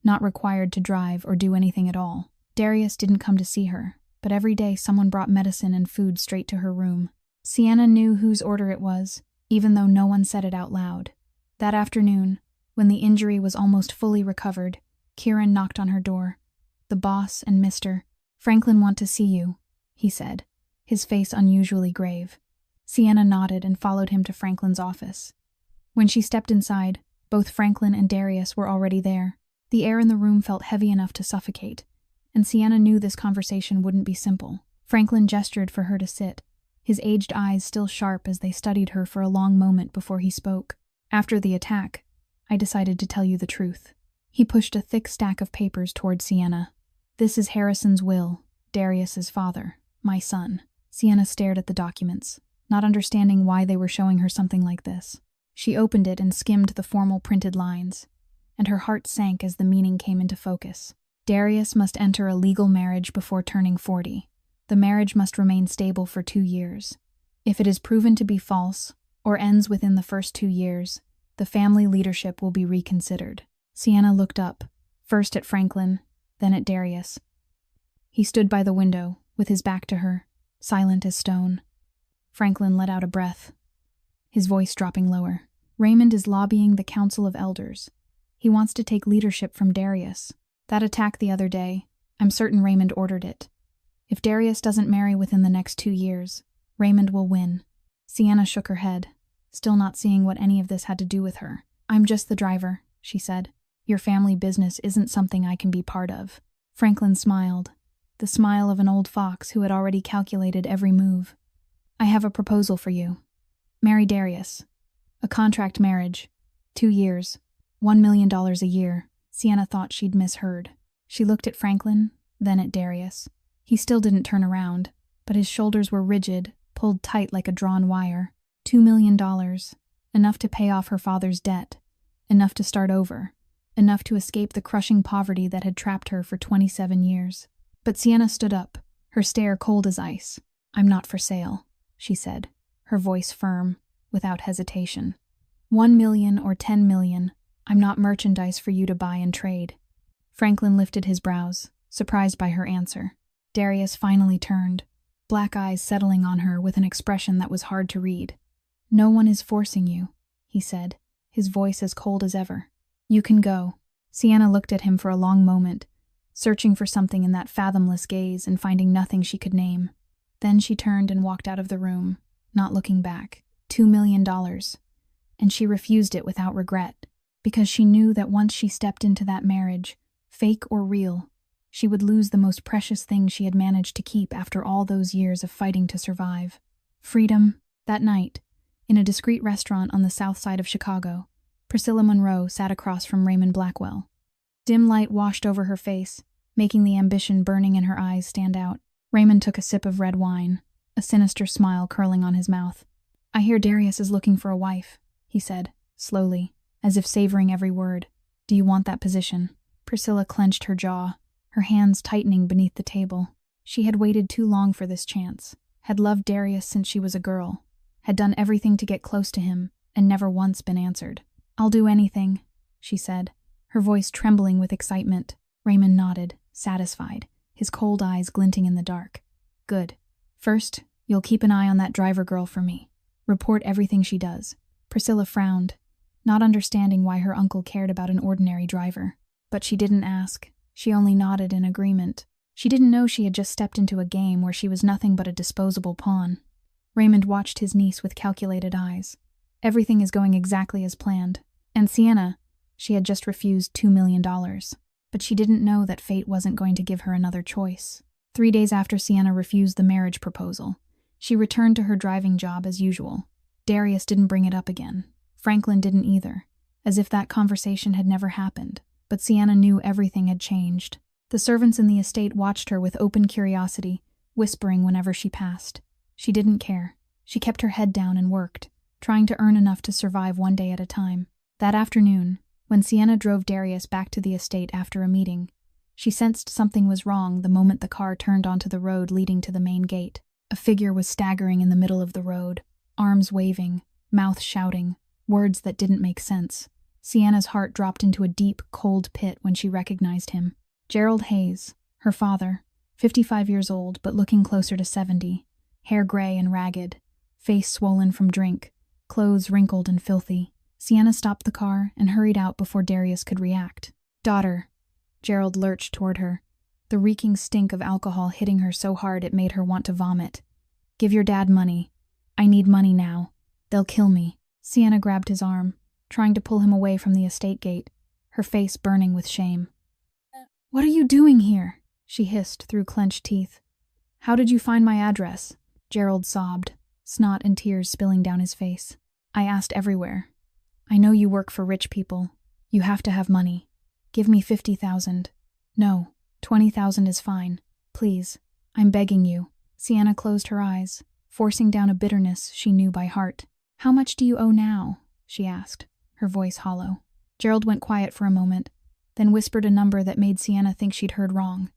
not required to drive or do anything at all. Darius didn't come to see her, but every day someone brought medicine and food straight to her room. Sienna knew whose order it was, even though no one said it out loud. That afternoon, when the injury was almost fully recovered, Kieran knocked on her door. "The boss and Mr. Franklin want to see you," he said, his face unusually grave. Sienna nodded and followed him to Franklin's office. When she stepped inside, both Franklin and Darius were already there. The air in the room felt heavy enough to suffocate, and Sienna knew this conversation wouldn't be simple. Franklin gestured for her to sit, his aged eyes still sharp as they studied her for a long moment before he spoke. "After the attack, I decided to tell you the truth." He pushed a thick stack of papers toward Sienna. "This is Harrison's will, Darius's father, my son." Sienna stared at the documents, not understanding why they were showing her something like this. She opened it and skimmed the formal printed lines, and her heart sank as the meaning came into focus. Darius must enter a legal marriage before turning 40. The marriage must remain stable for 2 years. If it is proven to be false, or ends within the first 2 years, the family leadership will be reconsidered. Sienna looked up, first at Franklin, then at Darius. He stood by the window, with his back to her, silent as stone. Franklin let out a breath, his voice dropping lower. "Raymond is lobbying the Council of Elders. He wants to take leadership from Darius. That attack the other day, I'm certain Raymond ordered it. If Darius doesn't marry within the next 2 years, Raymond will win." Sienna shook her head, still not seeing what any of this had to do with her. "I'm just the driver," she said. "Your family business isn't something I can be part of." Franklin smiled, the smile of an old fox who had already calculated every move. "I have a proposal for you. Marry Darius. A contract marriage. 2 years. $1 million a year." Sienna thought she'd misheard. She looked at Franklin, then at Darius. He still didn't turn around, but his shoulders were rigid, pulled tight like a drawn wire. $2 million. Enough to pay off her father's debt. Enough to start over. Enough to escape the crushing poverty that had trapped her for 27 years. But Sienna stood up, her stare cold as ice. "I'm not for sale," she said, her voice firm. without hesitation. 1 million or 10 million, I'm not merchandise for you to buy and trade. Franklin lifted his brows, surprised by her answer. Darius finally turned, black eyes settling on her with an expression that was hard to read. No one is forcing you, he said, his voice as cold as ever. You can go. Sienna looked at him for a long moment, searching for something in that fathomless gaze and finding nothing she could name. Then she turned and walked out of the room, not looking back. $2 million. And she refused it without regret, because she knew that once she stepped into that marriage, fake or real, she would lose the most precious thing she had managed to keep after all those years of fighting to survive. Freedom. That night, in a discreet restaurant on the south side of Chicago, Priscilla Monroe sat across from Raymond Blackwell. Dim light washed over her face, making the ambition burning in her eyes stand out. Raymond took a sip of red wine, a sinister smile curling on his mouth. I hear Darius is looking for a wife, he said, slowly, as if savoring every word. Do you want that position? Priscilla clenched her jaw, her hands tightening beneath the table. She had waited too long for this chance, had loved Darius since she was a girl, had done everything to get close to him, and never once been answered. I'll do anything, she said, her voice trembling with excitement. Raymond nodded, satisfied, his cold eyes glinting in the dark. Good. First, you'll keep an eye on that driver girl for me. Report everything she does. Priscilla frowned, not understanding why her uncle cared about an ordinary driver. But she didn't ask. She only nodded in agreement. She didn't know she had just stepped into a game where she was nothing but a disposable pawn. Raymond watched his niece with calculated eyes. Everything is going exactly as planned. And Sienna, she had just refused $2 million. But she didn't know that fate wasn't going to give her another choice. 3 days after Sienna refused the marriage proposal, she returned to her driving job as usual. Darius didn't bring it up again. Franklin didn't either, as if that conversation had never happened. But Sienna knew everything had changed. The servants in the estate watched her with open curiosity, whispering whenever she passed. She didn't care. She kept her head down and worked, trying to earn enough to survive one day at a time. That afternoon, when Sienna drove Darius back to the estate after a meeting, she sensed something was wrong the moment the car turned onto the road leading to the main gate. A figure was staggering in the middle of the road, arms waving, mouth shouting, words that didn't make sense. Sienna's heart dropped into a deep, cold pit when she recognized him. Gerald Hayes, her father, 55 years old but looking closer to 70, hair gray and ragged, face swollen from drink, clothes wrinkled and filthy. Sienna stopped the car and hurried out before Darius could react. Daughter. Gerald lurched toward her, the reeking stink of alcohol hitting her so hard it made her want to vomit. Give your dad money. I need money now. They'll kill me. Sienna grabbed his arm, trying to pull him away from the estate gate, her face burning with shame. What are you doing here? She hissed through clenched teeth. How did you find my address? Gerald sobbed, snot and tears spilling down his face. I asked everywhere. I know you work for rich people. You have to have money. Give me 50,000. No, 20,000 is fine. Please, I'm begging you. Sienna closed her eyes, forcing down a bitterness she knew by heart. How much do you owe now? She asked, her voice hollow. Gerald went quiet for a moment, then whispered a number that made Sienna think she'd heard wrong.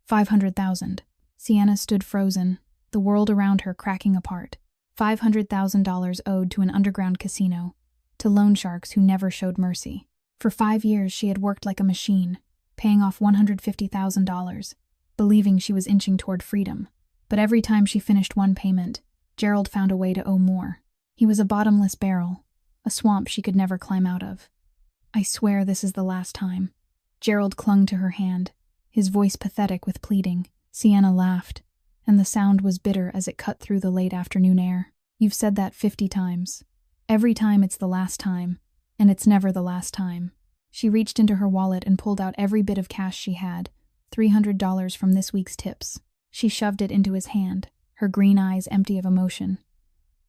500,000. Sienna stood frozen, the world around her cracking apart. $500,000 owed to an underground casino, to loan sharks who never showed mercy. For 5 years she had worked like a machine, paying off $150,000, believing she was inching toward freedom. But every time she finished one payment, Gerald found a way to owe more. He was a bottomless barrel, a swamp she could never climb out of. I swear this is the last time. Gerald clung to her hand, his voice pathetic with pleading. Sienna laughed, and the sound was bitter as it cut through the late afternoon air. You've said that 50 times. Every time it's the last time, and it's never the last time. She reached into her wallet and pulled out every bit of cash she had, $300 from this week's tips. She shoved it into his hand, her green eyes empty of emotion.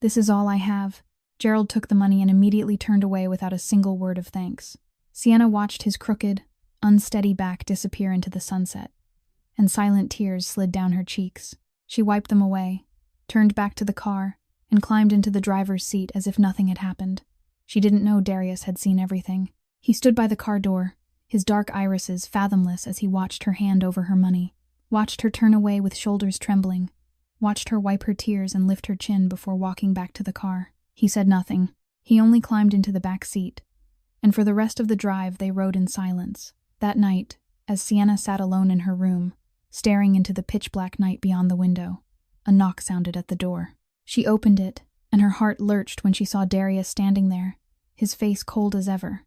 This is all I have. Gerald took the money and immediately turned away without a single word of thanks. Sienna watched his crooked, unsteady back disappear into the sunset, and silent tears slid down her cheeks. She wiped them away, turned back to the car, and climbed into the driver's seat as if nothing had happened. She didn't know Darius had seen everything. He stood by the car door, his dark irises fathomless as he watched her hand over her money, watched her turn away with shoulders trembling, watched her wipe her tears and lift her chin before walking back to the car. He said nothing. He only climbed into the back seat, and for the rest of the drive they rode in silence. That night, as Sienna sat alone in her room, staring into the pitch-black night beyond the window, a knock sounded at the door. She opened it, and her heart lurched when she saw Darius standing there, his face cold as ever,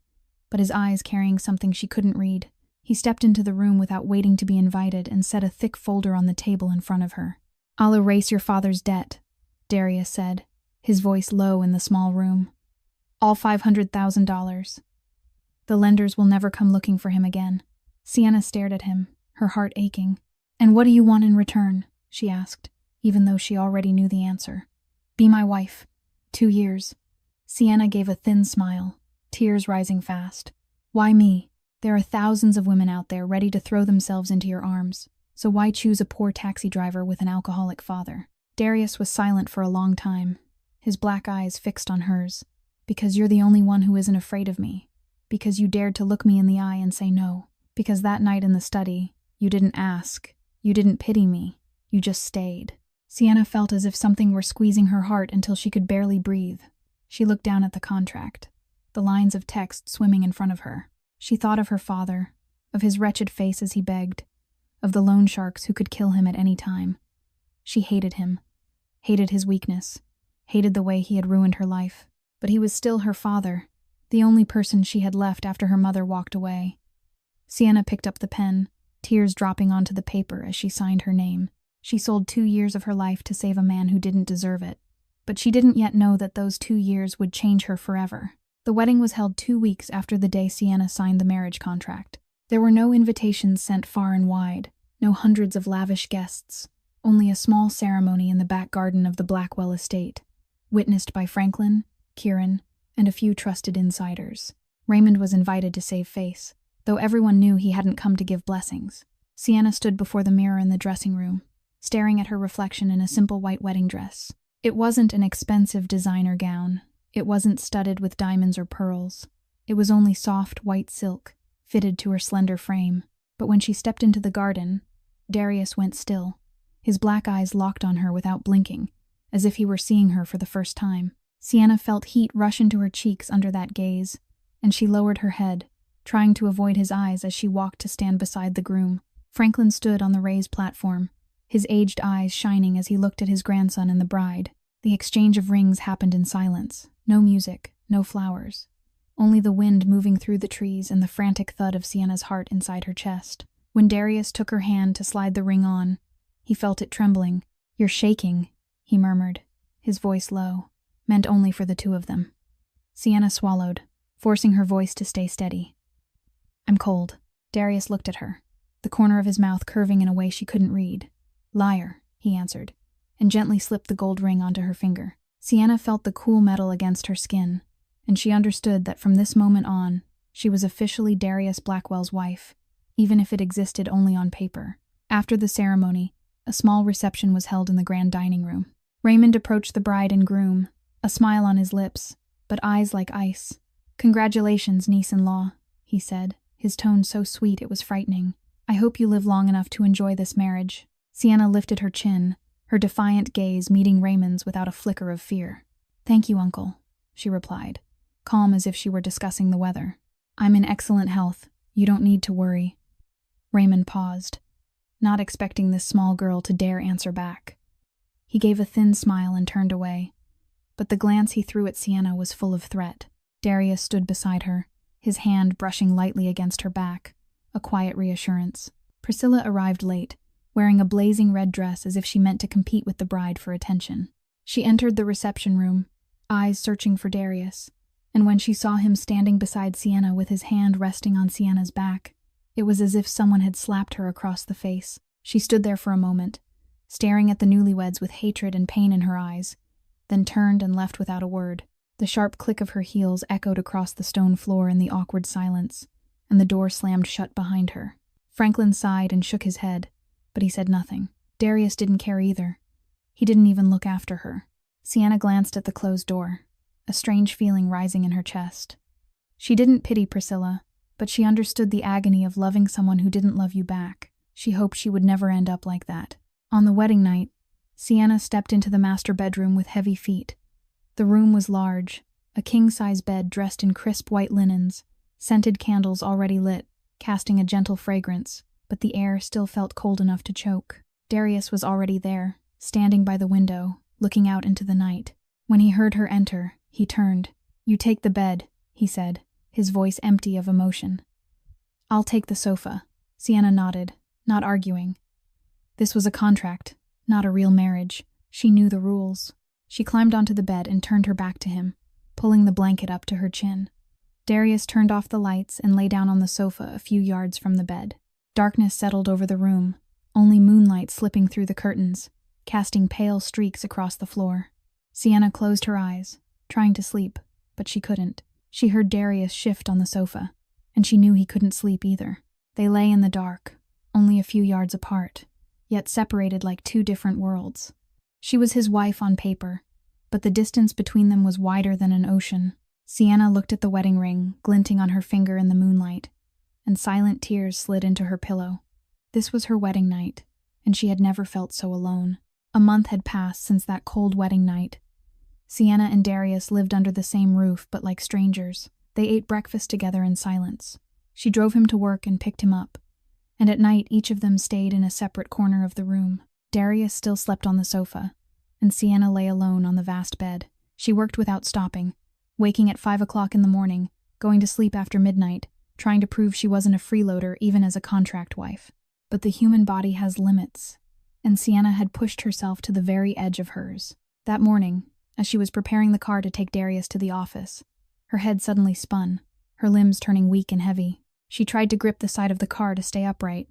but his eyes carrying something she couldn't read. He stepped into the room without waiting to be invited and set a thick folder on the table in front of her. "I'll erase your father's debt," Darius said, his voice low in the small room. "All $500,000. The lenders will never come looking for him again." Sienna stared at him, her heart aching. "And what do you want in return?" she asked, even though she already knew the answer. "Be my wife. 2 years." Sienna gave a thin smile, tears rising fast. "Why me? There are thousands of women out there ready to throw themselves into your arms, so why choose a poor taxi driver with an alcoholic father?" Darius was silent for a long time, his black eyes fixed on hers. "Because you're the only one who isn't afraid of me. Because you dared to look me in the eye and say no. Because that night in the study, you didn't ask, you didn't pity me, you just stayed." Sienna felt as if something were squeezing her heart until she could barely breathe. She looked down at the contract, the lines of text swimming in front of her. She thought of her father, of his wretched face as he begged, of the loan sharks who could kill him at any time. She hated him, hated his weakness, hated the way he had ruined her life. But he was still her father, the only person she had left after her mother walked away. Sienna picked up the pen, tears dropping onto the paper as she signed her name. She sold 2 years of her life to save a man who didn't deserve it. But she didn't yet know that those 2 years would change her forever. The wedding was held 2 weeks after the day Sienna signed the marriage contract. There were no invitations sent far and wide, no hundreds of lavish guests, only a small ceremony in the back garden of the Blackwell estate, witnessed by Franklin, Kieran, and a few trusted insiders. Raymond was invited to save face, though everyone knew he hadn't come to give blessings. Sienna stood before the mirror in the dressing room, staring at her reflection in a simple white wedding dress. It wasn't an expensive designer gown. It wasn't studded with diamonds or pearls. It was only soft white silk, fitted to her slender frame. But when she stepped into the garden, Darius went still, his black eyes locked on her without blinking, as if he were seeing her for the first time. Sienna felt heat rush into her cheeks under that gaze, and she lowered her head, trying to avoid his eyes as she walked to stand beside the groom. Franklin stood on the raised platform, his aged eyes shining as he looked at his grandson and the bride. The exchange of rings happened in silence. No music, no flowers. Only the wind moving through the trees and the frantic thud of Sienna's heart inside her chest. When Darius took her hand to slide the ring on, he felt it trembling. "You're shaking," he murmured, his voice low, meant only for the two of them. Sienna swallowed, forcing her voice to stay steady. "I'm cold." Darius looked at her, the corner of his mouth curving in a way she couldn't read. "Liar," he answered, and gently slipped the gold ring onto her finger. Sienna felt the cool metal against her skin, and she understood that from this moment on, she was officially Darius Blackwell's wife, even if it existed only on paper. After the ceremony, a small reception was held in the grand dining room. Raymond approached the bride and groom, a smile on his lips, but eyes like ice. "Congratulations, niece-in-law," he said, his tone so sweet it was frightening. "I hope you live long enough to enjoy this marriage." Sienna lifted her chin, her defiant gaze meeting Raymond's without a flicker of fear. "Thank you, Uncle," she replied, calm as if she were discussing the weather. "I'm in excellent health. You don't need to worry." Raymond paused, not expecting this small girl to dare answer back. He gave a thin smile and turned away, but the glance he threw at Sienna was full of threat. Darius stood beside her, his hand brushing lightly against her back, a quiet reassurance. Priscilla arrived late, wearing a blazing red dress as if she meant to compete with the bride for attention. She entered the reception room, eyes searching for Darius, and when she saw him standing beside Sienna with his hand resting on Sienna's back, it was as if someone had slapped her across the face. She stood there for a moment, staring at the newlyweds with hatred and pain in her eyes, then turned and left without a word. The sharp click of her heels echoed across the stone floor in the awkward silence, and the door slammed shut behind her. Franklin sighed and shook his head, but he said nothing. Darius didn't care either. He didn't even look after her. Sienna glanced at the closed door, a strange feeling rising in her chest. She didn't pity Priscilla, but she understood the agony of loving someone who didn't love you back. She hoped she would never end up like that. On the wedding night, Sienna stepped into the master bedroom with heavy feet, The room was large, a king-size bed dressed in crisp white linens, scented candles already lit, casting a gentle fragrance, but the air still felt cold enough to choke. Darius was already there, standing by the window, looking out into the night. When he heard her enter, he turned. "You take the bed," he said, his voice empty of emotion. "I'll take the sofa." Sienna nodded, not arguing. This was a contract, not a real marriage. She knew the rules. She climbed onto the bed and turned her back to him, pulling the blanket up to her chin. Darius turned off the lights and lay down on the sofa a few yards from the bed. Darkness settled over the room, only moonlight slipping through the curtains, casting pale streaks across the floor. Sienna closed her eyes, trying to sleep, but she couldn't. She heard Darius shift on the sofa, and she knew he couldn't sleep either. They lay in the dark, only a few yards apart, yet separated like two different worlds. She was his wife on paper, but the distance between them was wider than an ocean. Sienna looked at the wedding ring, glinting on her finger in the moonlight, and silent tears slid into her pillow. This was her wedding night, and she had never felt so alone. A month had passed since that cold wedding night. Sienna and Darius lived under the same roof, but like strangers. They ate breakfast together in silence. She drove him to work and picked him up, and at night each of them stayed in a separate corner of the room. Darius still slept on the sofa, and Sienna lay alone on the vast bed. She worked without stopping, waking at 5 o'clock in the morning, going to sleep after midnight, trying to prove she wasn't a freeloader even as a contract wife. But the human body has limits, and Sienna had pushed herself to the very edge of hers. That morning, as she was preparing the car to take Darius to the office, her head suddenly spun, her limbs turning weak and heavy. She tried to grip the side of the car to stay upright,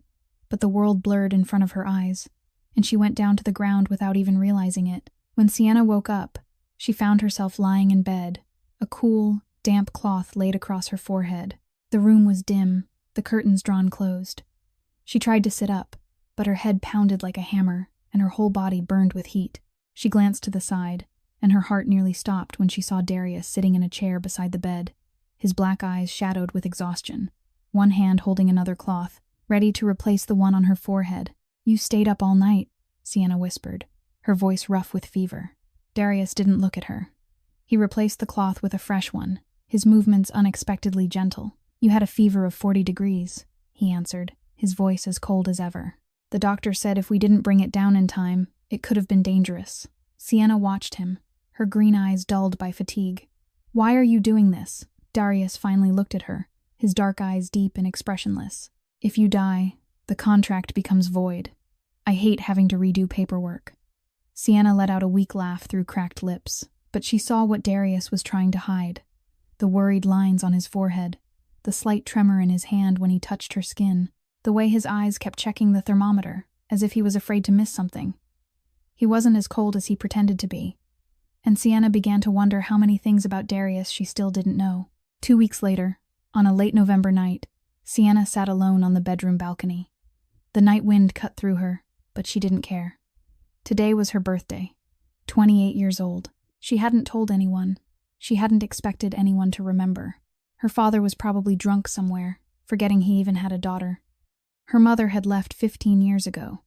but the world blurred in front of her eyes, and she went down to the ground without even realizing it. When Sienna woke up, she found herself lying in bed, a cool, damp cloth laid across her forehead. The room was dim, the curtains drawn closed. She tried to sit up, but her head pounded like a hammer, and her whole body burned with heat. She glanced to the side, and her heart nearly stopped when she saw Darius sitting in a chair beside the bed, his black eyes shadowed with exhaustion, one hand holding another cloth, ready to replace the one on her forehead. "You stayed up all night," Sienna whispered, her voice rough with fever. Darius didn't look at her. He replaced the cloth with a fresh one, his movements unexpectedly gentle. "You had a fever of 40 degrees, he answered, his voice as cold as ever. "The doctor said if we didn't bring it down in time, it could have been dangerous." Sienna watched him, her green eyes dulled by fatigue. "Why are you doing this?" Darius finally looked at her, his dark eyes deep and expressionless. "If you die, the contract becomes void. I hate having to redo paperwork." Sienna let out a weak laugh through cracked lips, but she saw what Darius was trying to hide. The worried lines on his forehead, the slight tremor in his hand when he touched her skin, the way his eyes kept checking the thermometer, as if he was afraid to miss something. He wasn't as cold as he pretended to be, and Sienna began to wonder how many things about Darius she still didn't know. 2 weeks later, on a late November night, Sienna sat alone on the bedroom balcony. The night wind cut through her, but she didn't care. Today was her birthday, 28 years old. She hadn't told anyone. She hadn't expected anyone to remember. Her father was probably drunk somewhere, forgetting he even had a daughter. Her mother had left 15 years ago,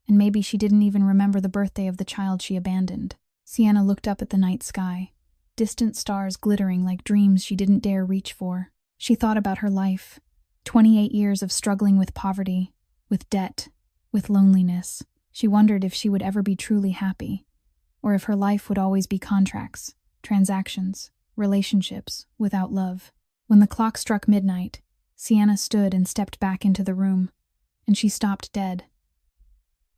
and maybe she didn't even remember the birthday of the child she abandoned. Sienna looked up at the night sky, distant stars glittering like dreams she didn't dare reach for. She thought about her life, 28 years of struggling with poverty, with debt, with loneliness. She wondered if she would ever be truly happy, or if her life would always be contracts, transactions, relationships, without love. When the clock struck midnight, Sienna stood and stepped back into the room, and she stopped dead.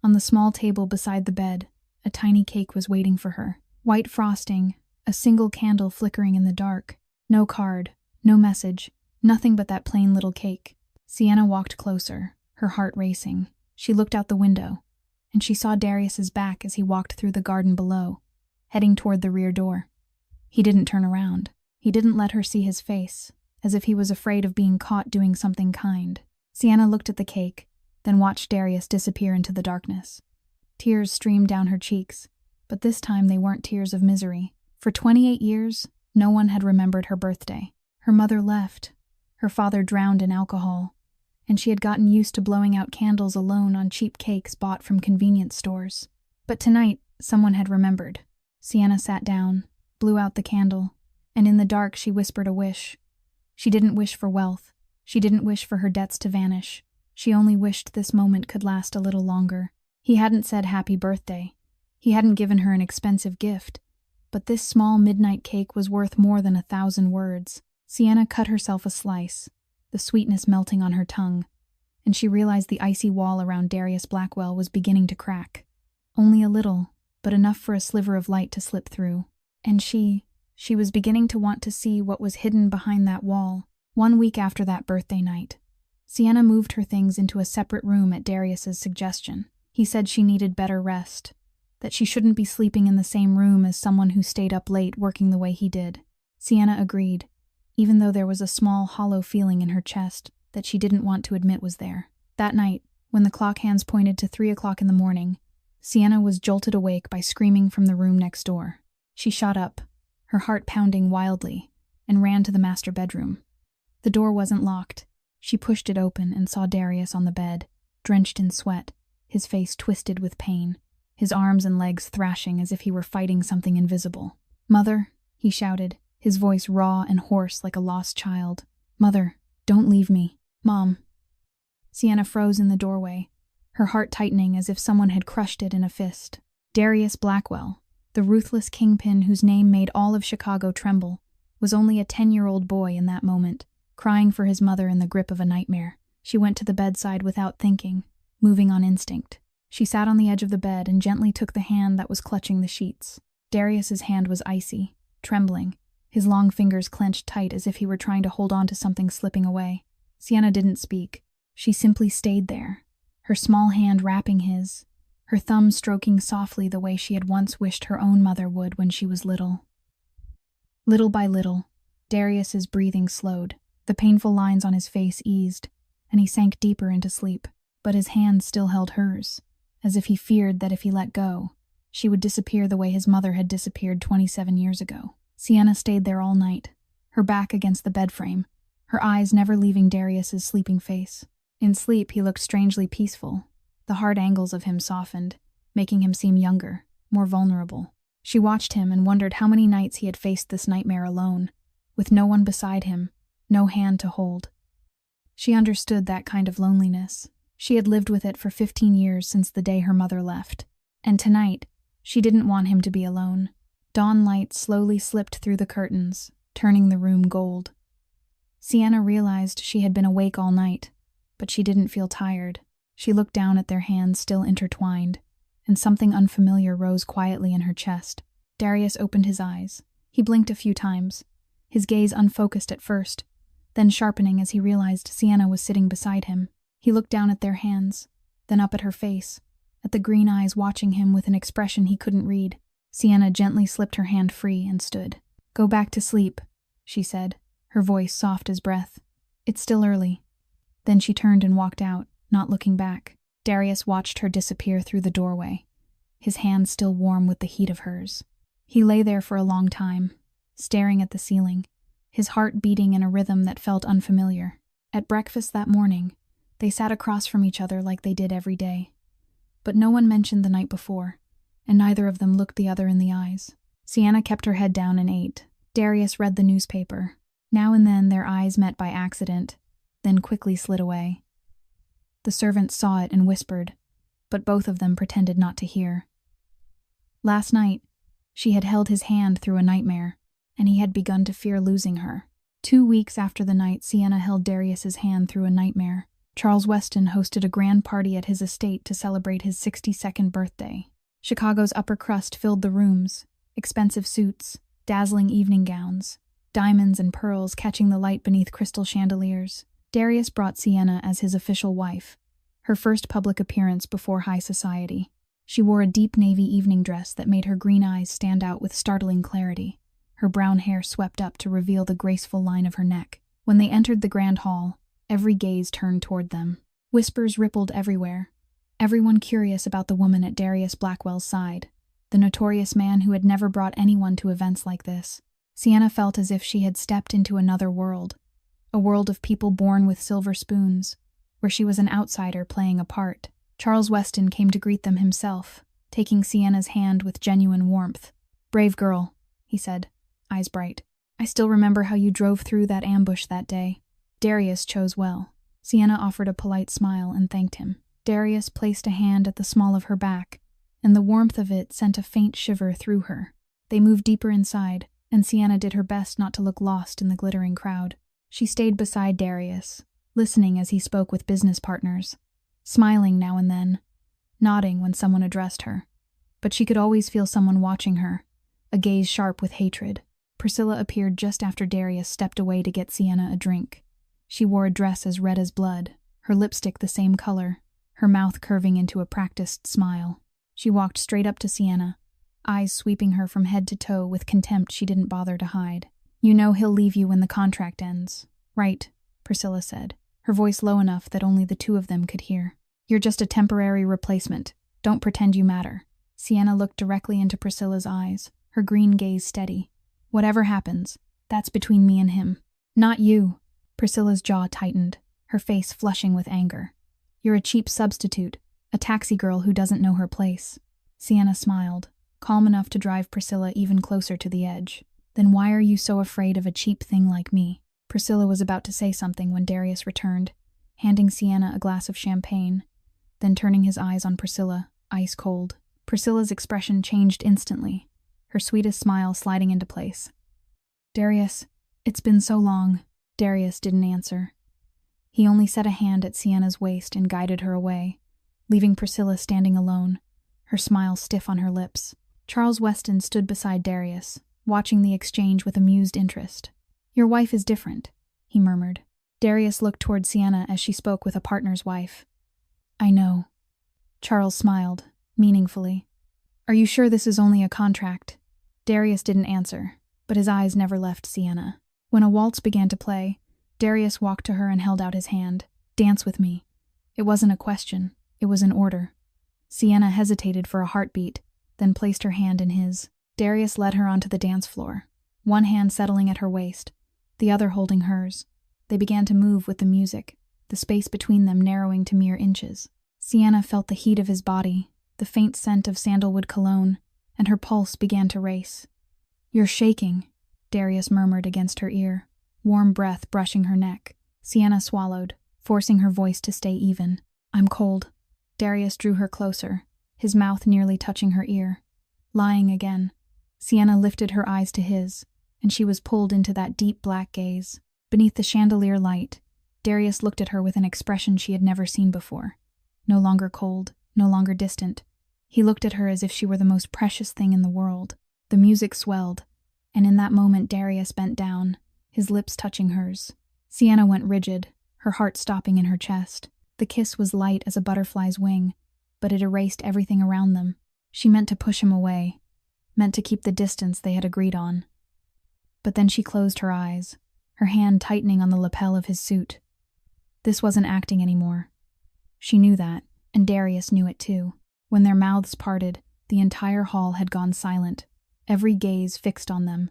On the small table beside the bed, a tiny cake was waiting for her. White frosting, a single candle flickering in the dark. No card, no message, nothing but that plain little cake. Sienna walked closer, her heart racing. She looked out the window, and she saw Darius's back as he walked through the garden below, heading toward the rear door. He didn't turn around. He didn't let her see his face, as if he was afraid of being caught doing something kind. Sienna looked at the cake, then watched Darius disappear into the darkness. Tears streamed down her cheeks, but this time they weren't tears of misery. For 28 years, no one had remembered her birthday. Her mother left, her father drowned in alcohol, and she had gotten used to blowing out candles alone on cheap cakes bought from convenience stores. But tonight, someone had remembered. Sienna sat down, blew out the candle, and in the dark she whispered a wish. She didn't wish for wealth. She didn't wish for her debts to vanish. She only wished this moment could last a little longer. He hadn't said happy birthday. He hadn't given her an expensive gift. But this small midnight cake was worth more than 1,000 words. Sienna cut herself a slice, the sweetness melting on her tongue, and she realized the icy wall around Darius Blackwell was beginning to crack. Only a little, but enough for a sliver of light to slip through. And she was beginning to want to see what was hidden behind that wall. 1 week after that birthday night, Sienna moved her things into a separate room at Darius's suggestion. He said she needed better rest, that she shouldn't be sleeping in the same room as someone who stayed up late working the way he did. Sienna agreed, even though there was a small, hollow feeling in her chest that she didn't want to admit was there. That night, when the clock hands pointed to 3 o'clock in the morning, Sienna was jolted awake by screaming from the room next door. She shot up, her heart pounding wildly, and ran to the master bedroom. The door wasn't locked. She pushed it open and saw Darius on the bed, drenched in sweat, his face twisted with pain, his arms and legs thrashing as if he were fighting something invisible. "Mother," he shouted, his voice raw and hoarse like a lost child. "Mother, don't leave me. Mom." Sienna froze in the doorway, her heart tightening as if someone had crushed it in a fist. Darius Blackwell, the ruthless kingpin whose name made all of Chicago tremble, was only a 10-year-old boy in that moment, crying for his mother in the grip of a nightmare. She went to the bedside without thinking, moving on instinct. She sat on the edge of the bed and gently took the hand that was clutching the sheets. Darius's hand was icy, trembling, his long fingers clenched tight as if he were trying to hold on to something slipping away. Sienna didn't speak. She simply stayed there, her small hand wrapping his, her thumb stroking softly the way she had once wished her own mother would when she was little. Little by little, Darius's breathing slowed. The painful lines on his face eased, and he sank deeper into sleep. But his hand still held hers, as if he feared that if he let go, she would disappear the way his mother had disappeared 27 years ago. Sienna stayed there all night, her back against the bed frame, her eyes never leaving Darius's sleeping face. In sleep, he looked strangely peaceful. The hard angles of him softened, making him seem younger, more vulnerable. She watched him and wondered how many nights he had faced this nightmare alone, with no one beside him, no hand to hold. She understood that kind of loneliness. She had lived with it for 15 years since the day her mother left. And tonight, she didn't want him to be alone. Dawn light slowly slipped through the curtains, turning the room gold. Sienna realized she had been awake all night, but she didn't feel tired. She looked down at their hands still intertwined, and something unfamiliar rose quietly in her chest. Darius opened his eyes. He blinked a few times, his gaze unfocused at first, then sharpening as he realized Sienna was sitting beside him. He looked down at their hands, then up at her face, at the green eyes watching him with an expression he couldn't read. Sienna gently slipped her hand free and stood. "Go back to sleep," she said, her voice soft as breath. "It's still early." Then she turned and walked out, not looking back. Darius watched her disappear through the doorway, his hand still warm with the heat of hers. He lay there for a long time, staring at the ceiling, his heart beating in a rhythm that felt unfamiliar. At breakfast that morning, they sat across from each other like they did every day. But no one mentioned the night before, and neither of them looked the other in the eyes. Sienna kept her head down and ate. Darius read the newspaper. Now and then their eyes met by accident, then quickly slid away. The servants saw it and whispered, but both of them pretended not to hear. Last night, she had held his hand through a nightmare, and he had begun to fear losing her. 2 weeks after the night Sienna held Darius's hand through a nightmare, Charles Weston hosted a grand party at his estate to celebrate his 62nd birthday. Chicago's upper crust filled the rooms, expensive suits, dazzling evening gowns, diamonds and pearls catching the light beneath crystal chandeliers. Darius brought Sienna as his official wife, her first public appearance before high society. She wore a deep navy evening dress that made her green eyes stand out with startling clarity, her brown hair swept up to reveal the graceful line of her neck. When they entered the grand hall, every gaze turned toward them. Whispers rippled everywhere, everyone curious about the woman at Darius Blackwell's side, the notorious man who had never brought anyone to events like this. Sienna felt as if she had stepped into another world, a world of people born with silver spoons, where she was an outsider playing a part. Charles Weston came to greet them himself, taking Sienna's hand with genuine warmth. "Brave girl," he said, eyes bright. I still remember how you drove through that ambush that day. Darius chose well. Sienna offered a polite smile and thanked him. Darius placed a hand at the small of her back, and the warmth of it sent a faint shiver through her. They moved deeper inside, and Sienna did her best not to look lost in the glittering crowd. She stayed beside Darius, listening as he spoke with business partners, smiling now and then, nodding when someone addressed her. But she could always feel someone watching her, a gaze sharp with hatred. Priscilla appeared just after Darius stepped away to get Sienna a drink. She wore a dress as red as blood, her lipstick the same color, her mouth curving into a practiced smile. She walked straight up to Sienna, eyes sweeping her from head to toe with contempt she didn't bother to hide. You know he'll leave you when the contract ends, right? Priscilla said, her voice low enough that only the two of them could hear. You're just a temporary replacement. Don't pretend you matter. Sienna looked directly into Priscilla's eyes, her green gaze steady. Whatever happens, that's between me and him. Not you. Priscilla's jaw tightened, her face flushing with anger. You're a cheap substitute, a taxi girl who doesn't know her place. Sienna smiled, calm enough to drive Priscilla even closer to the edge. Then why are you so afraid of a cheap thing like me? Priscilla was about to say something when Darius returned, handing Sienna a glass of champagne, then turning his eyes on Priscilla, ice cold. Priscilla's expression changed instantly, her sweetest smile sliding into place. Darius, it's been so long. Darius didn't answer. He only set a hand at Sienna's waist and guided her away, leaving Priscilla standing alone, her smile stiff on her lips. Charles Weston stood beside Darius, watching the exchange with amused interest. Your wife is different, he murmured. Darius looked toward Sienna as she spoke with a partner's wife. I know. Charles smiled, meaningfully. Are you sure this is only a contract? Darius didn't answer, but his eyes never left Sienna. When a waltz began to play, Darius walked to her and held out his hand. Dance with me. It wasn't a question, it was an order. Sienna hesitated for a heartbeat, then placed her hand in his. Darius led her onto the dance floor, one hand settling at her waist, the other holding hers. They began to move with the music, the space between them narrowing to mere inches. Sienna felt the heat of his body, the faint scent of sandalwood cologne, and her pulse began to race. You're shaking, Darius murmured against her ear, warm breath brushing her neck. Sienna swallowed, forcing her voice to stay even. I'm cold. Darius drew her closer, his mouth nearly touching her ear. Lying again. Sienna lifted her eyes to his, and she was pulled into that deep black gaze. Beneath the chandelier light, Darius looked at her with an expression she had never seen before. No longer cold, no longer distant. He looked at her as if she were the most precious thing in the world. The music swelled, and in that moment Darius bent down, his lips touching hers. Sienna went rigid, her heart stopping in her chest. The kiss was light as a butterfly's wing, but it erased everything around them. She meant to push him away, meant to keep the distance they had agreed on. But then she closed her eyes, her hand tightening on the lapel of his suit. This wasn't acting anymore. She knew that, and Darius knew it too. When their mouths parted, the entire hall had gone silent, every gaze fixed on them.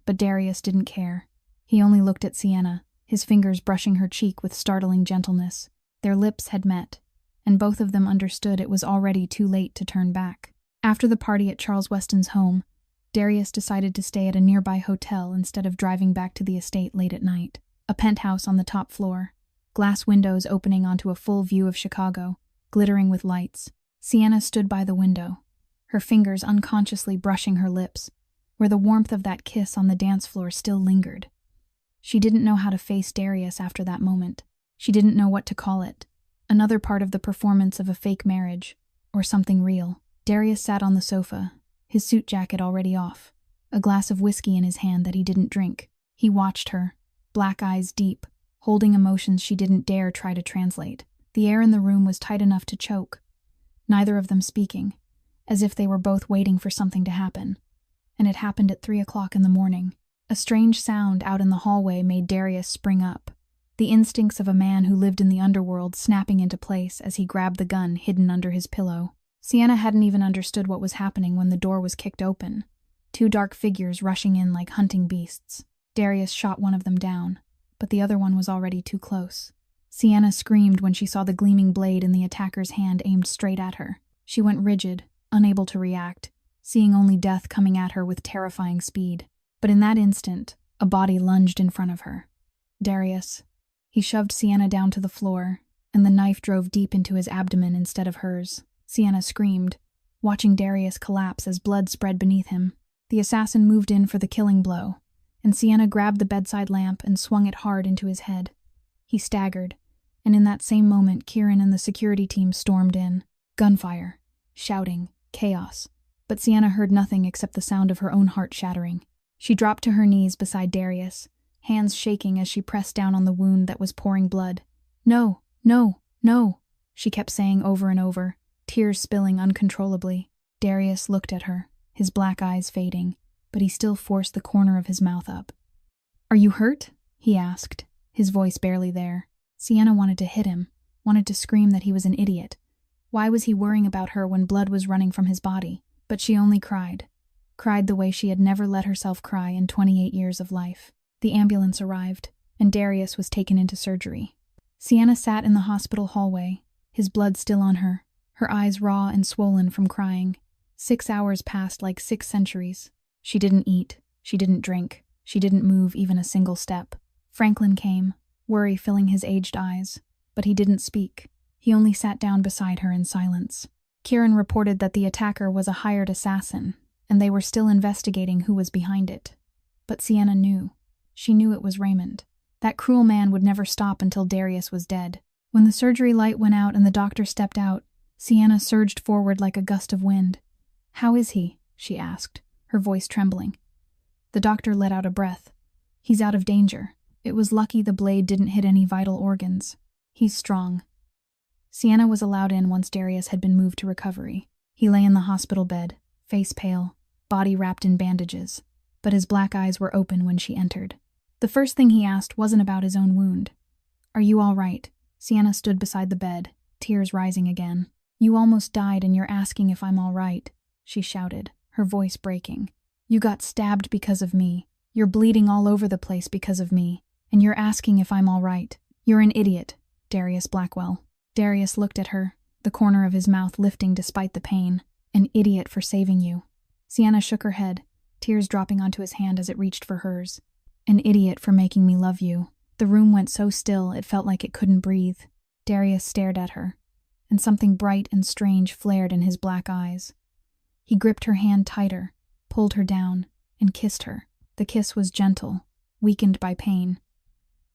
But Darius didn't care. He only looked at Sienna, his fingers brushing her cheek with startling gentleness. Their lips had met, and both of them understood it was already too late to turn back. After the party at Charles Weston's home, Darius decided to stay at a nearby hotel instead of driving back to the estate late at night. A penthouse on the top floor, glass windows opening onto a full view of Chicago, glittering with lights. Sienna stood by the window, her fingers unconsciously brushing her lips, where the warmth of that kiss on the dance floor still lingered. She didn't know how to face Darius after that moment. She didn't know what to call it. Another part of the performance of a fake marriage, or something real. Darius sat on the sofa, his suit jacket already off, a glass of whiskey in his hand that he didn't drink. He watched her, black eyes deep, holding emotions she didn't dare try to translate. The air in the room was tight enough to choke, neither of them speaking, as if they were both waiting for something to happen. And it happened at 3 o'clock in the morning. A strange sound out in the hallway made Darius spring up, the instincts of a man who lived in the underworld snapping into place as he grabbed the gun hidden under his pillow. Sienna hadn't even understood what was happening when the door was kicked open, 2 dark figures rushing in like hunting beasts. Darius shot one of them down, but the other one was already too close. Sienna screamed when she saw the gleaming blade in the attacker's hand aimed straight at her. She went rigid, unable to react, seeing only death coming at her with terrifying speed. But in that instant, a body lunged in front of her. Darius. He shoved Sienna down to the floor, and the knife drove deep into his abdomen instead of hers. Sienna screamed, watching Darius collapse as blood spread beneath him. The assassin moved in for the killing blow, and Sienna grabbed the bedside lamp and swung it hard into his head. He staggered, and in that same moment Kieran and the security team stormed in. Gunfire, shouting, chaos. But Sienna heard nothing except the sound of her own heart shattering. She dropped to her knees beside Darius, hands shaking as she pressed down on the wound that was pouring blood. No, no, no, she kept saying over and over, tears spilling uncontrollably. Darius looked at her, his black eyes fading, but he still forced the corner of his mouth up. "Are you hurt?" he asked, his voice barely there. Sienna wanted to hit him, wanted to scream that he was an idiot. Why was he worrying about her when blood was running from his body? But she only cried the way she had never let herself cry in 28 years of life. The ambulance arrived, and Darius was taken into surgery. Sienna sat in the hospital hallway, his blood still on her eyes raw and swollen from crying. 6 hours passed like 6 centuries. She didn't eat, she didn't drink, she didn't move even a single step. Franklin came, worry filling his aged eyes, but he didn't speak. He only sat down beside her in silence. Kieran reported that the attacker was a hired assassin, and they were still investigating who was behind it. But Sienna knew. She knew it was Raymond. That cruel man would never stop until Darius was dead. When the surgery light went out and the doctor stepped out, Sienna surged forward like a gust of wind. "How is he?" she asked, her voice trembling. The doctor let out a breath. "He's out of danger. It was lucky the blade didn't hit any vital organs. He's strong." Sienna was allowed in once Darius had been moved to recovery. He lay in the hospital bed, face pale, body wrapped in bandages, but his black eyes were open when she entered. The first thing he asked wasn't about his own wound. "Are you all right?" Sienna stood beside the bed, tears rising again. "You almost died and you're asking if I'm all right," she shouted, her voice breaking. "You got stabbed because of me. You're bleeding all over the place because of me, and you're asking if I'm all right. You're an idiot, Darius Blackwell." Darius looked at her, the corner of his mouth lifting despite the pain. "An idiot for saving you." Sienna shook her head, tears dropping onto his hand as it reached for hers. "An idiot for making me love you." The room went so still it felt like it couldn't breathe. Darius stared at her, and something bright and strange flared in his black eyes. He gripped her hand tighter, pulled her down, and kissed her. The kiss was gentle, weakened by pain,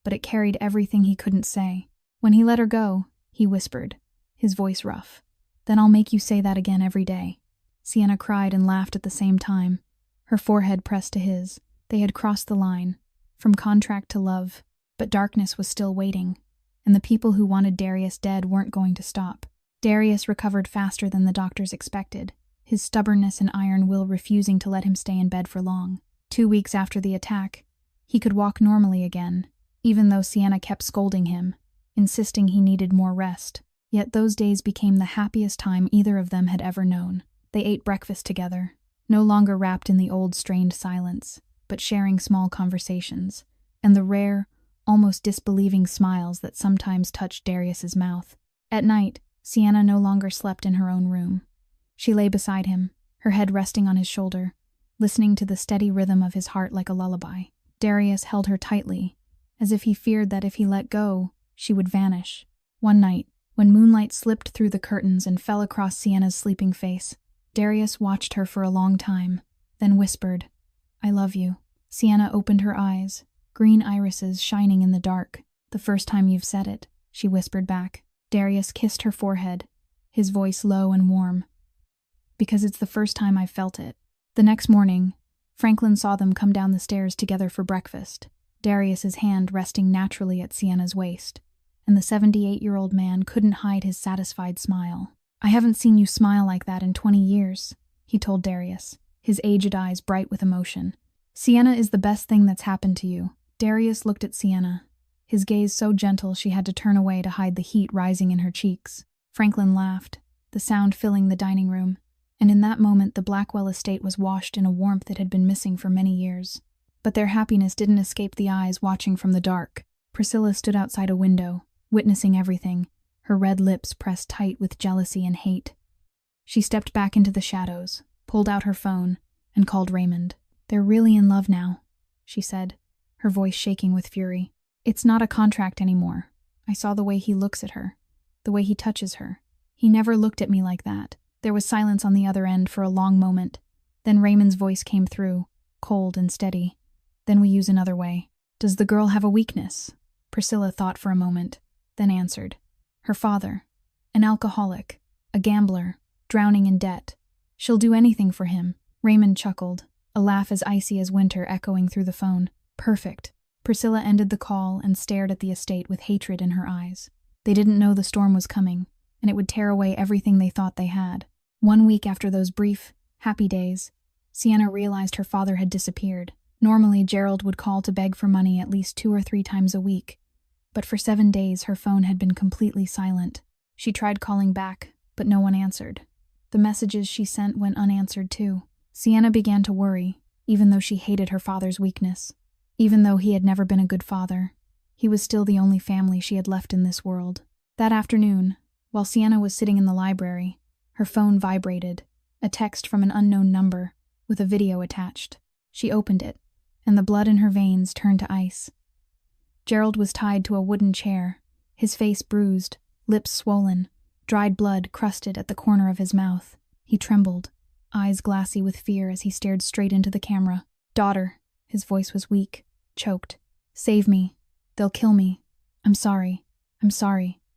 but it carried everything he couldn't say. When he let her go, he whispered, his voice rough, "Then I'll make you say that again every day." Sienna cried and laughed at the same time, her forehead pressed to his. They had crossed the line, from contract to love, but darkness was still waiting, and the people who wanted Darius dead weren't going to stop. Darius recovered faster than the doctors expected, his stubbornness and iron will refusing to let him stay in bed for long. 2 weeks after the attack, he could walk normally again, even though Sienna kept scolding him, insisting he needed more rest. Yet those days became the happiest time either of them had ever known. They ate breakfast together, no longer wrapped in the old strained silence, but sharing small conversations, and the rare, almost disbelieving smiles that sometimes touched Darius's mouth. At night, Sienna no longer slept in her own room. She lay beside him, her head resting on his shoulder, listening to the steady rhythm of his heart like a lullaby. Darius held her tightly, as if he feared that if he let go, she would vanish. One night, when moonlight slipped through the curtains and fell across Sienna's sleeping face, Darius watched her for a long time, then whispered, "I love you." Sienna opened her eyes, green irises shining in the dark. "The first time you've said it," she whispered back. Darius kissed her forehead, his voice low and warm. "Because it's the first time I've felt it." The next morning, Franklin saw them come down the stairs together for breakfast, Darius's hand resting naturally at Sienna's waist, and the 78-year-old man couldn't hide his satisfied smile. "I haven't seen you smile like that in 20 years, he told Darius, his aged eyes bright with emotion. "Sienna is the best thing that's happened to you." Darius looked at Sienna, his gaze so gentle she had to turn away to hide the heat rising in her cheeks. Franklin laughed, the sound filling the dining room, and in that moment the Blackwell estate was washed in a warmth it had been missing for many years. But their happiness didn't escape the eyes watching from the dark. Priscilla stood outside a window, witnessing everything, her red lips pressed tight with jealousy and hate. She stepped back into the shadows, pulled out her phone, and called Raymond. "They're really in love now," she said, her voice shaking with fury. "It's not a contract anymore. I saw the way he looks at her, the way he touches her. He never looked at me like that." There was silence on the other end for a long moment. Then Raymond's voice came through, cold and steady. "Then we use another way." "Does the girl have a weakness?" Priscilla thought for a moment, then answered. "Her father. An alcoholic. A gambler. Drowning in debt. She'll do anything for him." Raymond chuckled, a laugh as icy as winter echoing through the phone. "Perfect." Priscilla ended the call and stared at the estate with hatred in her eyes. They didn't know the storm was coming, and it would tear away everything they thought they had. 1 week after those brief, happy days, Sienna realized her father had disappeared. Normally, Gerald would call to beg for money at least 2 or 3 times a week, but for 7 days her phone had been completely silent. She tried calling back, but no one answered. The messages she sent went unanswered too. Sienna began to worry, even though she hated her father's weakness. Even though he had never been a good father, he was still the only family she had left in this world. That afternoon, while Sienna was sitting in the library, her phone vibrated, a text from an unknown number, with a video attached. She opened it, and the blood in her veins turned to ice. Gerald was tied to a wooden chair, his face bruised, lips swollen, dried blood crusted at the corner of his mouth. He trembled, eyes glassy with fear as he stared straight into the camera. "Daughter," his voice was weak, choked. "Save me. They'll kill me. I'm sorry,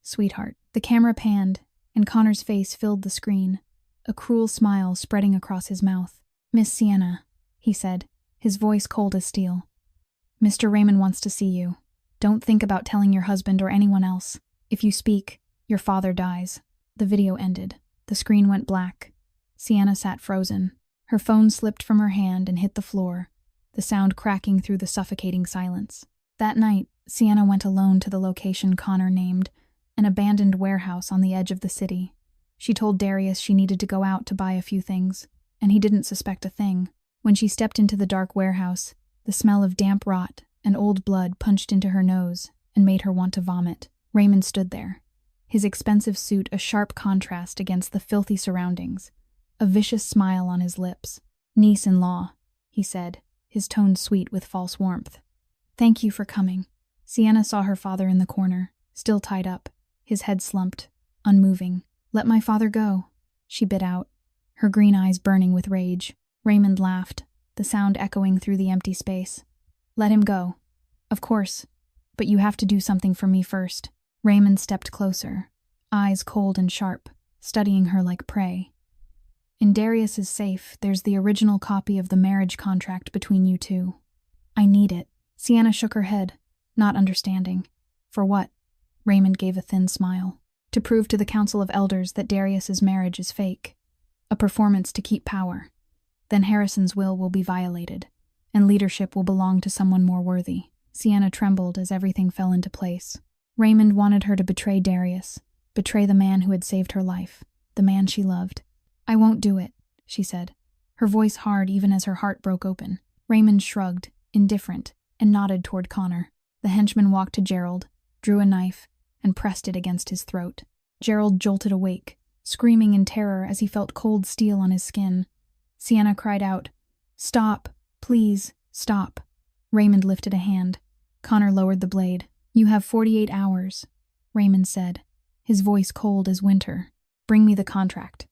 sweetheart." The camera panned, and Connor's face filled the screen, a cruel smile spreading across his mouth. "Miss Sienna," he said, his voice cold as steel. "Mr. Raymond wants to see you. Don't think about telling your husband or anyone else. If you speak, your father dies." The video ended. The screen went black. Sienna sat frozen. Her phone slipped from her hand and hit the floor, the sound cracking through the suffocating silence. That night, Sienna went alone to the location Connor named, an abandoned warehouse on the edge of the city. She told Darius she needed to go out to buy a few things, and he didn't suspect a thing. When she stepped into the dark warehouse, the smell of damp rot and old blood punched into her nose and made her want to vomit. Raymond stood there, his expensive suit a sharp contrast against the filthy surroundings, a vicious smile on his lips. "Niece-in-law," he said, his tone sweet with false warmth. "Thank you for coming." Sienna saw her father in the corner, still tied up, his head slumped, unmoving. "Let my father go," she bit out, her green eyes burning with rage. Raymond laughed, the sound echoing through the empty space. "Let him go. Of course, but you have to do something for me first." Raymond stepped closer, eyes cold and sharp, studying her like prey. "In Darius's safe, there's the original copy of the marriage contract between you two. I need it." Sienna shook her head, not understanding. "For what?" Raymond gave a thin smile. "To prove to the Council of Elders that Darius's marriage is fake. A performance to keep power. Then Harrison's will be violated, and leadership will belong to someone more worthy." Sienna trembled as everything fell into place. Raymond wanted her to betray Darius, betray the man who had saved her life, the man she loved. "I won't do it," she said, her voice hard even as her heart broke open. Raymond shrugged, indifferent, and nodded toward Connor. The henchman walked to Gerald, drew a knife, and pressed it against his throat. Gerald jolted awake, screaming in terror as he felt cold steel on his skin. Sienna cried out, "Stop, please, stop." Raymond lifted a hand. Connor lowered the blade. "You have 48 hours, Raymond said, his voice cold as winter. "Bring me the contract.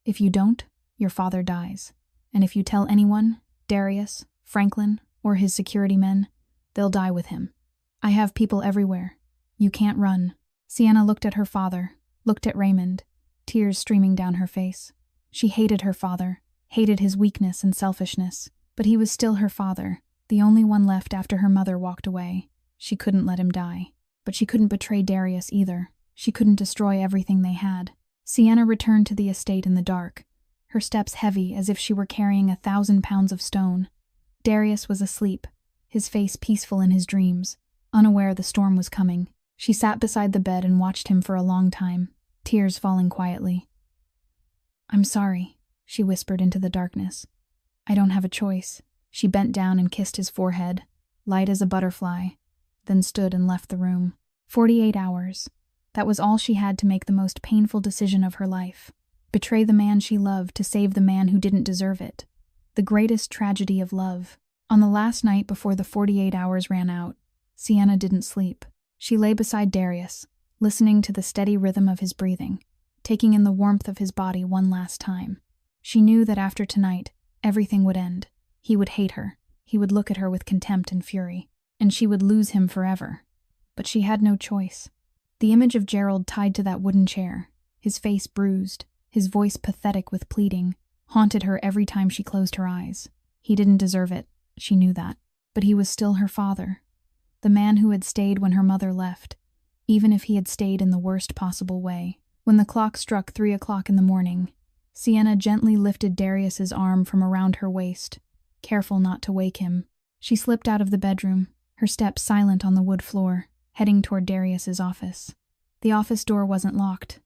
If you don't, your father dies. And if you tell anyone, Darius, Franklin, or his security men, they'll die with him. I have people everywhere. You can't run." Sienna looked at her father, looked at Raymond, tears streaming down her face. She hated her father, hated his weakness and selfishness, but he was still her father, the only one left after her mother walked away. She couldn't let him die. But she couldn't betray Darius either. She couldn't destroy everything they had. Sienna returned to the estate in the dark, her steps heavy as if she were carrying 1,000 pounds of stone. Darius was asleep, his face peaceful in his dreams, unaware the storm was coming. She sat beside the bed and watched him for a long time, tears falling quietly. "I'm sorry," she whispered into the darkness. "I don't have a choice." She bent down and kissed his forehead, light as a butterfly, then stood and left the room. 48 hours. That was all she had to make the most painful decision of her life. Betray the man she loved to save the man who didn't deserve it. The greatest tragedy of love. On the last night before the 48 hours ran out, Sienna didn't sleep. She lay beside Darius, listening to the steady rhythm of his breathing, taking in the warmth of his body one last time. She knew that after tonight, everything would end. He would hate her. He would look at her with contempt and fury, and she would lose him forever. But she had no choice. The image of Gerald tied to that wooden chair, his face bruised, his voice pathetic with pleading, haunted her every time she closed her eyes. He didn't deserve it, she knew that, but he was still her father, the man who had stayed when her mother left, even if he had stayed in the worst possible way. When the clock struck 3 o'clock in the morning, Sienna gently lifted Darius's arm from around her waist, careful not to wake him. She slipped out of the bedroom, her steps silent on the wood floor, heading toward Darius's office. The office door wasn't locked.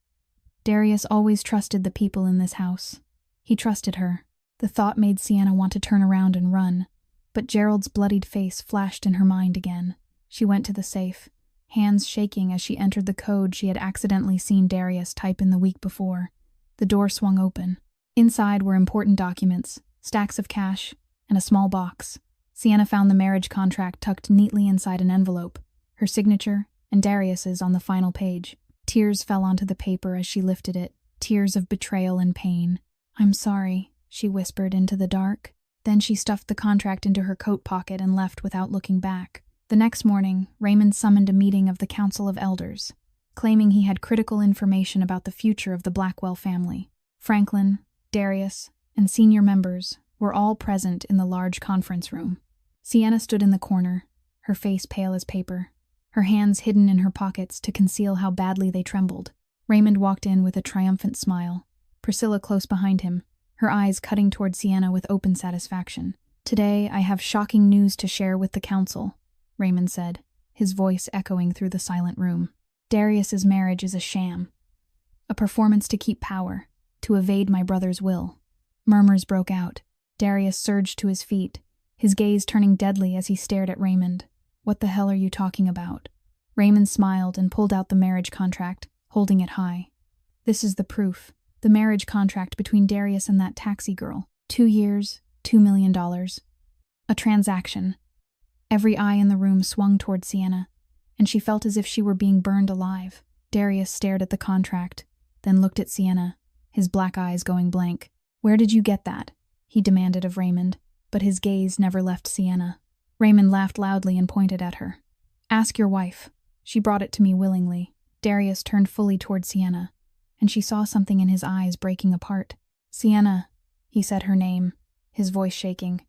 Darius always trusted the people in this house. He trusted her. The thought made Sienna want to turn around and run, but Gerald's bloodied face flashed in her mind again. She went to the safe, hands shaking as she entered the code she had accidentally seen Darius type in the week before. The door swung open. Inside were important documents, stacks of cash, and a small box. Sienna found the marriage contract tucked neatly inside an envelope, her signature and Darius's on the final page. Tears fell onto the paper as she lifted it, tears of betrayal and pain. "I'm sorry," she whispered into the dark. Then she stuffed the contract into her coat pocket and left without looking back. The next morning, Raymond summoned a meeting of the Council of Elders, claiming he had critical information about the future of the Blackwell family. Franklin, Darius, and senior members were all present in the large conference room. Sienna stood in the corner, her face pale as paper, her hands hidden in her pockets to conceal how badly they trembled. Raymond walked in with a triumphant smile, Priscilla close behind him, her eyes cutting toward Sienna with open satisfaction. "Today I have shocking news to share with the council," Raymond said, his voice echoing through the silent room. "Darius's marriage is a sham. A performance to keep power, to evade my brother's will." Murmurs broke out. Darius surged to his feet, his gaze turning deadly as he stared at Raymond. "What the hell are you talking about?" Raymond smiled and pulled out the marriage contract, holding it high. "This is the proof. The marriage contract between Darius and that taxi girl. 2 years, $2 million. A transaction." Every eye in the room swung toward Sienna, and she felt as if she were being burned alive. Darius stared at the contract, then looked at Sienna, his black eyes going blank. "Where did you get that?" he demanded of Raymond, but his gaze never left Sienna. Raymond laughed loudly and pointed at her. "Ask your wife. She brought it to me willingly." Darius turned fully toward Sienna, and she saw something in his eyes breaking apart. "Sienna," he said her name, his voice shaking.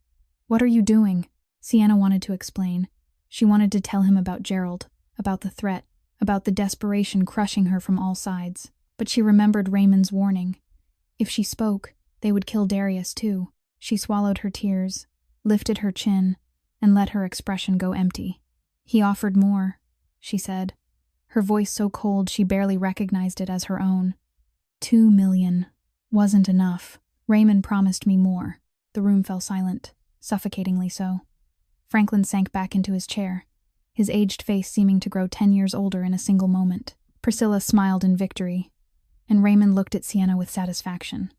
"What are you doing?" Sienna wanted to explain. She wanted to tell him about Gerald, about the threat, about the desperation crushing her from all sides. But she remembered Raymond's warning. If she spoke, they would kill Darius too. She swallowed her tears, lifted her chin, and let her expression go empty. "He offered more," she said, her voice so cold she barely recognized it as her own. $2 million. Wasn't enough. Raymond promised me more." The room fell silent, suffocatingly so. Franklin sank back into his chair, his aged face seeming to grow 10 years older in a single moment. Priscilla smiled in victory, and Raymond looked at Sienna with satisfaction.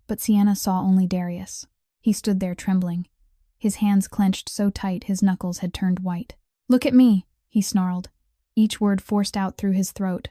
But Sienna saw only Darius. He stood there trembling, his hands clenched so tight his knuckles had turned white. "Look at me," he snarled, each word forced out through his throat.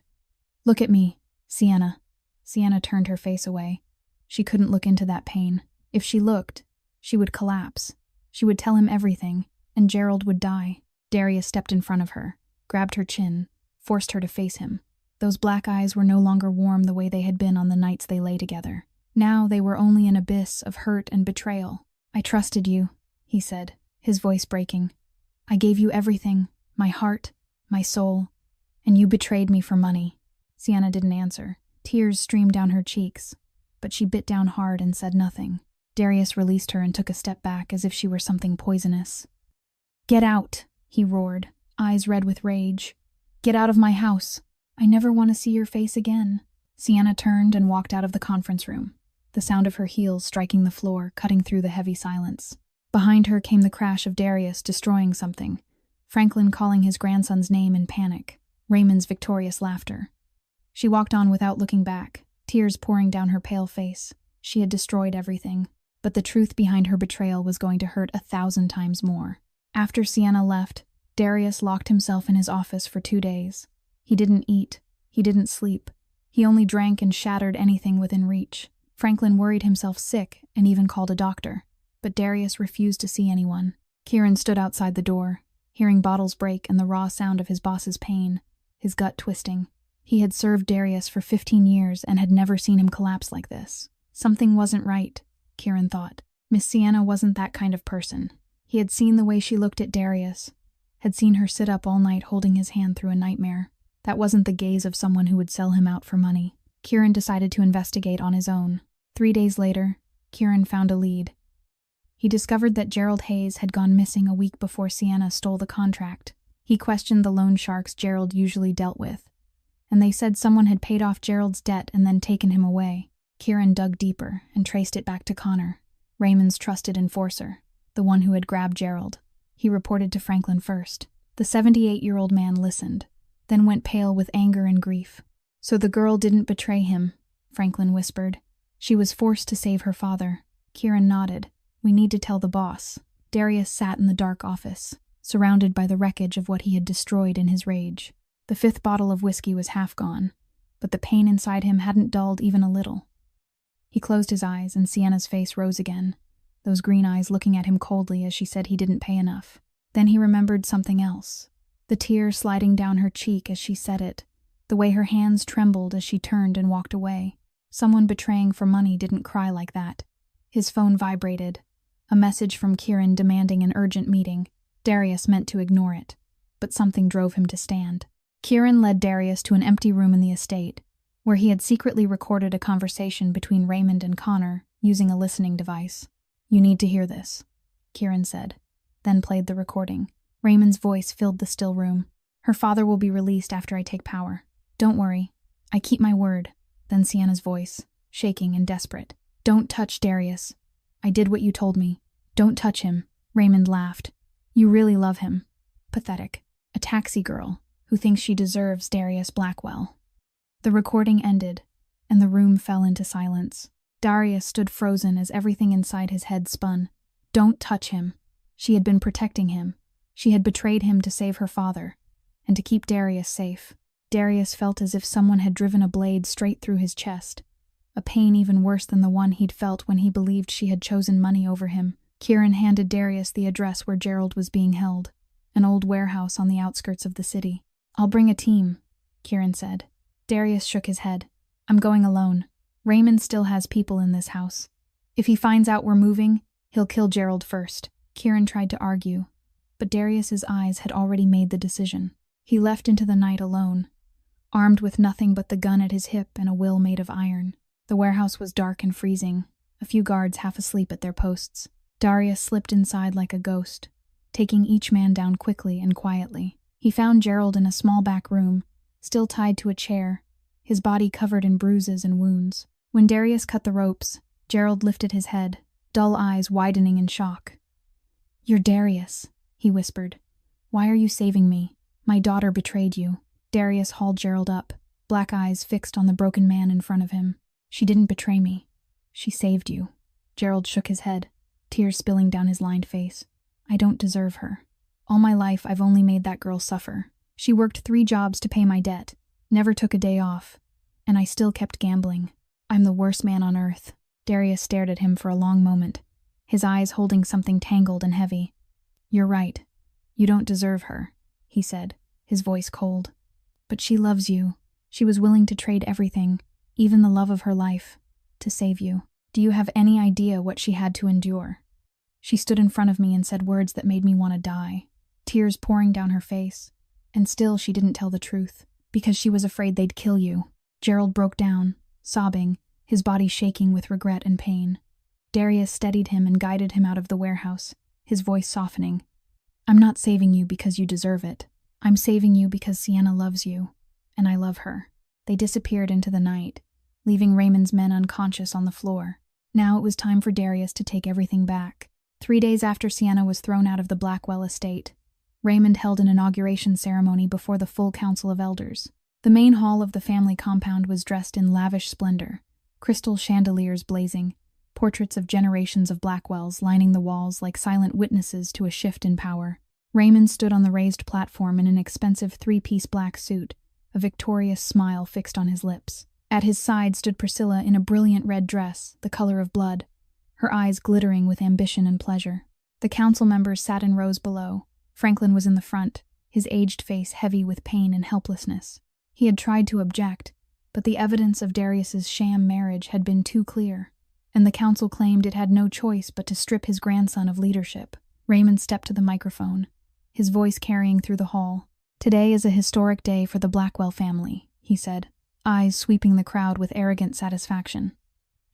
"Look at me, Sienna." Sienna turned her face away. She couldn't look into that pain. If she looked, she would collapse. She would tell him everything, and Gerald would die. Darius stepped in front of her, grabbed her chin, forced her to face him. Those black eyes were no longer warm the way they had been on the nights they lay together. Now they were only an abyss of hurt and betrayal. "I trusted you," he said, his voice breaking. "I gave you everything, my heart, my soul, and you betrayed me for money." Sienna didn't answer. Tears streamed down her cheeks, but she bit down hard and said nothing. Darius released her and took a step back as if she were something poisonous. "Get out," he roared, eyes red with rage. "Get out of my house. I never want to see your face again." Sienna turned and walked out of the conference room, the sound of her heels striking the floor, cutting through the heavy silence. Behind her came the crash of Darius destroying something, Franklin calling his grandson's name in panic, Raymond's victorious laughter. She walked on without looking back, tears pouring down her pale face. She had destroyed everything, but the truth behind her betrayal was going to hurt 1,000 times more. After Sienna left, Darius locked himself in his office for 2 days. He didn't eat. He didn't sleep. He only drank and shattered anything within reach. Franklin worried himself sick and even called a doctor, but Darius refused to see anyone. Kieran stood outside the door, hearing bottles break and the raw sound of his boss's pain, his gut twisting. He had served Darius for 15 years and had never seen him collapse like this. Something wasn't right, Kieran thought. Miss Sienna wasn't that kind of person. He had seen the way she looked at Darius, had seen her sit up all night holding his hand through a nightmare. That wasn't the gaze of someone who would sell him out for money. Kieran decided to investigate on his own. 3 days later, Kieran found a lead. He discovered that Gerald Hayes had gone missing a week before Sienna stole the contract. He questioned the loan sharks Gerald usually dealt with, and they said someone had paid off Gerald's debt and then taken him away. Kieran dug deeper and traced it back to Connor, Raymond's trusted enforcer, the one who had grabbed Gerald. He reported to Franklin first. The 78-year-old man listened, then went pale with anger and grief. "So the girl didn't betray him," Franklin whispered. "She was forced to save her father." Kieran nodded. "We need to tell the boss." Darius sat in the dark office, surrounded by the wreckage of what he had destroyed in his rage. The 5th bottle of whiskey was half gone, but the pain inside him hadn't dulled even a little. He closed his eyes and Sienna's face rose again, those green eyes looking at him coldly as she said he didn't pay enough. Then he remembered something else, the tear sliding down her cheek as she said it, the way her hands trembled as she turned and walked away. Someone betraying for money didn't cry like that. His phone vibrated, a message from Kieran demanding an urgent meeting. Darius meant to ignore it, but something drove him to stand. Kieran led Darius to an empty room in the estate, where he had secretly recorded a conversation between Raymond and Connor using a listening device. "You need to hear this," Kieran said, then played the recording. Raymond's voice filled the still room. "Her father will be released after I take power. Don't worry. I keep my word." Then Sienna's voice, shaking and desperate. "Don't touch Darius. I did what you told me. Don't touch him." Raymond laughed. "You really love him. Pathetic. A taxi girl who thinks she deserves Darius Blackwell." The recording ended, and the room fell into silence. Darius stood frozen as everything inside his head spun. Don't touch him. She had been protecting him. She had betrayed him to save her father, and to keep Darius safe. Darius felt as if someone had driven a blade straight through his chest, a pain even worse than the one he'd felt when he believed she had chosen money over him. Kieran handed Darius the address where Gerald was being held, an old warehouse on the outskirts of the city. "I'll bring a team," Kieran said. Darius shook his head. "I'm going alone. Raymond still has people in this house. If he finds out we're moving, he'll kill Gerald first." Kieran tried to argue, but Darius's eyes had already made the decision. He left into the night alone, armed with nothing but the gun at his hip and a will made of iron. The warehouse was dark and freezing, a few guards half asleep at their posts. Darius slipped inside like a ghost, taking each man down quickly and quietly. He found Gerald in a small back room, still tied to a chair, his body covered in bruises and wounds. When Darius cut the ropes, Gerald lifted his head, dull eyes widening in shock. "You're Darius," he whispered. "Why are you saving me? My daughter betrayed you." Darius hauled Gerald up, black eyes fixed on the broken man in front of him. "She didn't betray me. She saved you." Gerald shook his head, tears spilling down his lined face. "I don't deserve her. All my life I've only made that girl suffer. She worked 3 jobs to pay my debt, never took a day off, and I still kept gambling. I'm the worst man on earth." Darius stared at him for a long moment, his eyes holding something tangled and heavy. "You're right. You don't deserve her," he said, his voice cold. "But she loves you. She was willing to trade everything, even the love of her life, to save you. Do you have any idea what she had to endure? She stood in front of me and said words that made me want to die, tears pouring down her face, and still she didn't tell the truth, because she was afraid they'd kill you." Gerald broke down, sobbing, his body shaking with regret and pain. Darius steadied him and guided him out of the warehouse, his voice softening. "I'm not saving you because you deserve it. I'm saving you because Sienna loves you, and I love her." They disappeared into the night, leaving Raymond's men unconscious on the floor. Now it was time for Darius to take everything back. 3 days after Sienna was thrown out of the Blackwell estate, Raymond held an inauguration ceremony before the full council of elders. The main hall of the family compound was dressed in lavish splendor, crystal chandeliers blazing, portraits of generations of Blackwells lining the walls like silent witnesses to a shift in power. Raymond stood on the raised platform in an expensive three-piece black suit, a victorious smile fixed on his lips. At his side stood Priscilla in a brilliant red dress, the color of blood, her eyes glittering with ambition and pleasure. The council members sat in rows below. Franklin was in the front, his aged face heavy with pain and helplessness. He had tried to object, but the evidence of Darius's sham marriage had been too clear, and the council claimed it had no choice but to strip his grandson of leadership. Raymond stepped to the microphone, his voice carrying through the hall. "Today is a historic day for the Blackwell family," he said, eyes sweeping the crowd with arrogant satisfaction.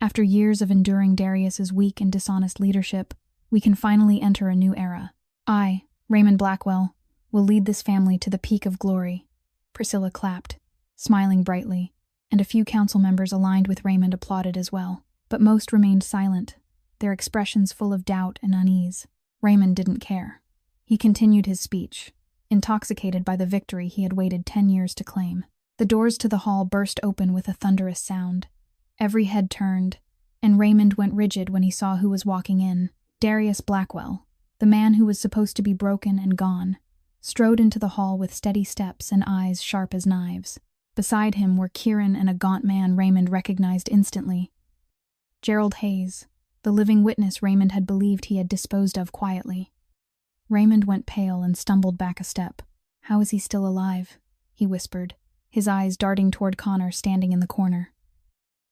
"After years of enduring Darius's weak and dishonest leadership, we can finally enter a new era. I, Raymond Blackwell, will lead this family to the peak of glory." Priscilla clapped, smiling brightly, and a few council members aligned with Raymond applauded as well. But most remained silent, their expressions full of doubt and unease. Raymond didn't care. He continued his speech, intoxicated by the victory he had waited 10 years to claim. The doors to the hall burst open with a thunderous sound. Every head turned, and Raymond went rigid when he saw who was walking in. Darius Blackwell, the man who was supposed to be broken and gone, strode into the hall with steady steps and eyes sharp as knives. Beside him were Kieran and a gaunt man Raymond recognized instantly. Gerald Hayes, the living witness Raymond had believed he had disposed of quietly. Raymond went pale and stumbled back a step. "How is he still alive?" he whispered, his eyes darting toward Connor standing in the corner.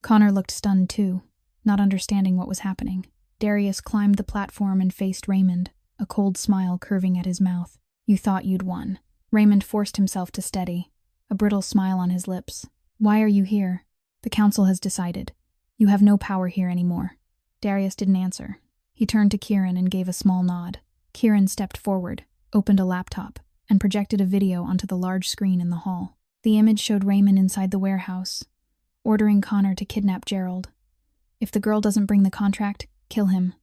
Connor looked stunned too, not understanding what was happening. Darius climbed the platform and faced Raymond, a cold smile curving at his mouth. "You thought you'd won." Raymond forced himself to steady, a brittle smile on his lips. "Why are you here?" "The council has decided. You have no power here anymore." Darius didn't answer. He turned to Kieran and gave a small nod. Kieran stepped forward, opened a laptop, and projected a video onto the large screen in the hall. The image showed Raymond inside the warehouse, ordering Connor to kidnap Gerald. "If the girl doesn't bring the contract, kill him."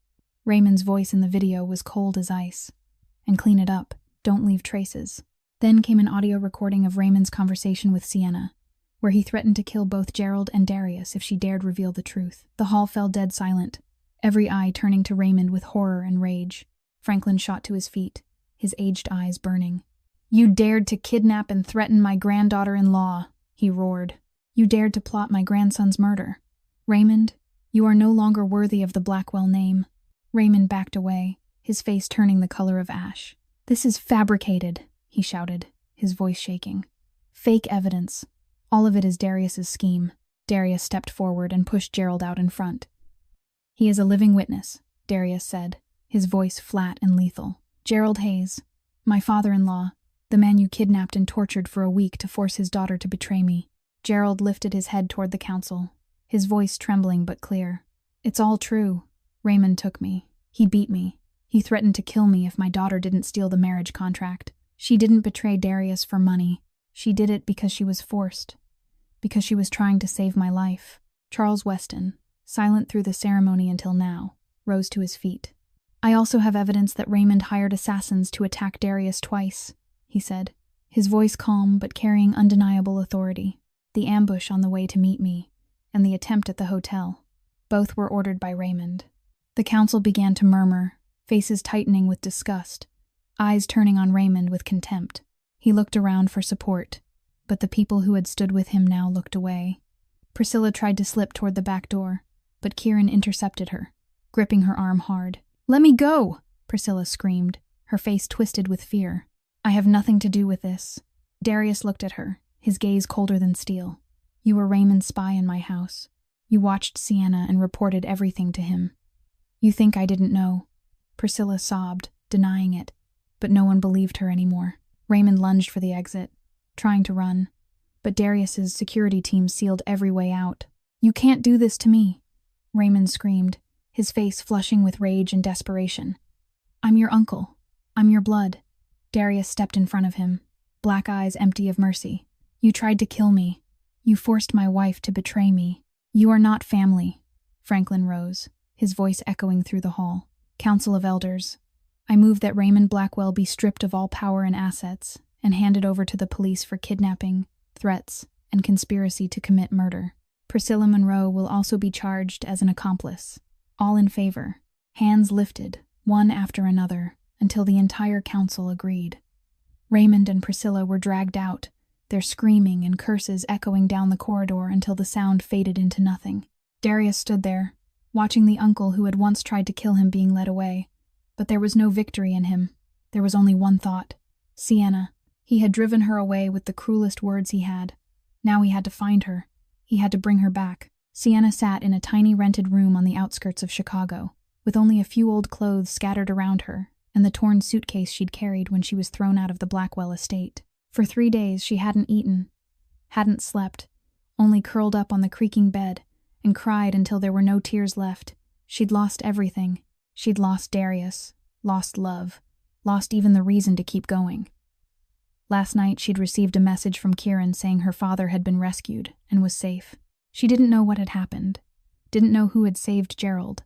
Raymond's voice in the video was cold as ice. "And clean it up. Don't leave traces." Then came an audio recording of Raymond's conversation with Sienna, where he threatened to kill both Gerald and Darius if she dared reveal the truth. The hall fell dead silent, every eye turning to Raymond with horror and rage. Franklin shot to his feet, his aged eyes burning. "You dared to kidnap and threaten my granddaughter-in-law," he roared. "You dared to plot my grandson's murder. Raymond, you are no longer worthy of the Blackwell name." Raymond backed away, his face turning the color of ash. "This is fabricated," he shouted, his voice shaking. "Fake evidence. All of it is Darius's scheme." Darius stepped forward and pushed Gerald out in front. "He is a living witness," Darius said, his voice flat and lethal. "Gerald Hayes, my father-in-law, the man you kidnapped and tortured for a week to force his daughter to betray me." Gerald lifted his head toward the council, his voice trembling but clear. "It's all true. Raymond took me. He beat me. He threatened to kill me if my daughter didn't steal the marriage contract. She didn't betray Darius for money. She did it because she was forced. Because she was trying to save my life." Charles Weston, silent through the ceremony until now, rose to his feet. "I also have evidence that Raymond hired assassins to attack Darius twice," he said, his voice calm but carrying undeniable authority. "The ambush on the way to meet me, and the attempt at the hotel. Both were ordered by Raymond." The council began to murmur, faces tightening with disgust, eyes turning on Raymond with contempt. He looked around for support, but the people who had stood with him now looked away. Priscilla tried to slip toward the back door, but Kieran intercepted her, gripping her arm hard. "Let me go!" Priscilla screamed, her face twisted with fear. "I have nothing to do with this." Darius looked at her, his gaze colder than steel. "You were Raymond's spy in my house. You watched Sienna and reported everything to him. You think I didn't know." Priscilla sobbed, denying it, but no one believed her anymore. Raymond lunged for the exit, trying to run, but Darius's security team sealed every way out. "You can't do this to me," Raymond screamed, his face flushing with rage and desperation. "I'm your uncle. I'm your blood." Darius stepped in front of him, black eyes empty of mercy. "You tried to kill me. You forced my wife to betray me. You are not family." Franklin rose, his voice echoing through the hall. "Council of Elders, I move that Raymond Blackwell be stripped of all power and assets and handed over to the police for kidnapping, threats, and conspiracy to commit murder. Priscilla Monroe will also be charged as an accomplice. All in favor, hands lifted, one after another, until the entire council agreed. Raymond and Priscilla were dragged out, their screaming and curses echoing down the corridor until the sound faded into nothing. Darius stood there, watching the uncle who had once tried to kill him being led away. But there was no victory in him. There was only one thought. Sienna. He had driven her away with the cruelest words he had. Now he had to find her. He had to bring her back. Sienna sat in a tiny rented room on the outskirts of Chicago, with only a few old clothes scattered around her and the torn suitcase she'd carried when she was thrown out of the Blackwell estate. For 3 days she hadn't eaten, hadn't slept, only curled up on the creaking bed and cried until there were no tears left. She'd lost everything. She'd lost Darius, lost love, lost even the reason to keep going. Last night she'd received a message from Kieran saying her father had been rescued and was safe. She didn't know what had happened, didn't know who had saved Gerald,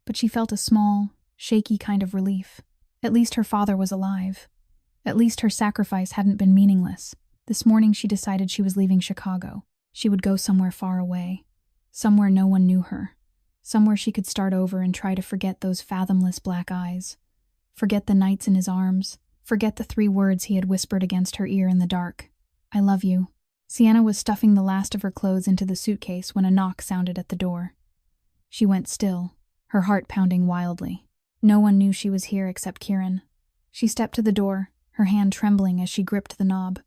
but she felt a small, shaky kind of relief. At least her father was alive. At least her sacrifice hadn't been meaningless. This morning she decided she was leaving Chicago. She would go somewhere far away, somewhere no one knew her, somewhere she could start over and try to forget those fathomless black eyes, forget the nights in his arms, forget the 3 words he had whispered against her ear in the dark. I love you. Sienna was stuffing the last of her clothes into the suitcase when a knock sounded at the door. She went still, her heart pounding wildly. No one knew she was here except Kieran. She stepped to the door, her hand trembling as she gripped the knob.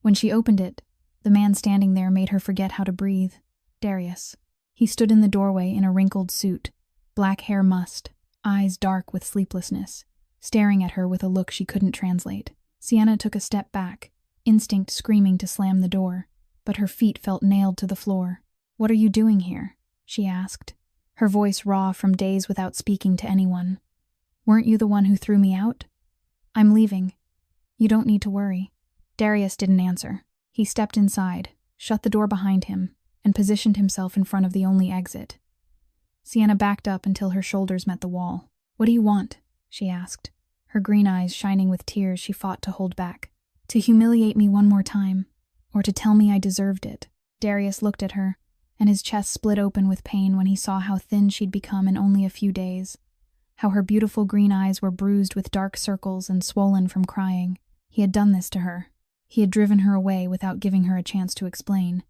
When she opened it, the man standing there made her forget how to breathe. Darius. He stood in the doorway in a wrinkled suit, black hair mussed, eyes dark with sleeplessness, staring at her with a look she couldn't translate. Sienna took a step back, instinct screaming to slam the door, but her feet felt nailed to the floor. What are you doing here? She asked, her voice raw from days without speaking to anyone. Weren't you the one who threw me out? I'm leaving. You don't need to worry. Darius didn't answer. He stepped inside, shut the door behind him, and positioned himself in front of the only exit. Sienna backed up until her shoulders met the wall. What do you want? She asked, her green eyes shining with tears she fought to hold back. To humiliate me one more time, or to tell me I deserved it. Darius looked at her, and his chest split open with pain when he saw how thin she'd become in only a few days, how her beautiful green eyes were bruised with dark circles and swollen from crying. He had done this to her. He had driven her away without giving her a chance to explain,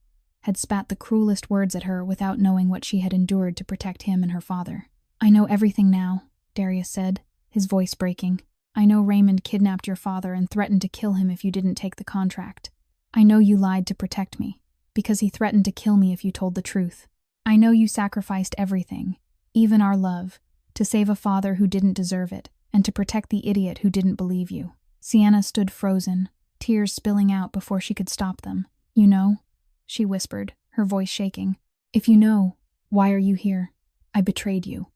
had spat the cruelest words at her without knowing what she had endured to protect him and her father. I know everything now, Darius said, his voice breaking. I know Raymond kidnapped your father and threatened to kill him if you didn't take the contract. I know you lied to protect me, because he threatened to kill me if you told the truth. I know you sacrificed everything, even our love, to save a father who didn't deserve it, and to protect the idiot who didn't believe you. Sienna stood frozen, tears spilling out before she could stop them. You know? She whispered, her voice shaking. If you know, why are you here? I betrayed you.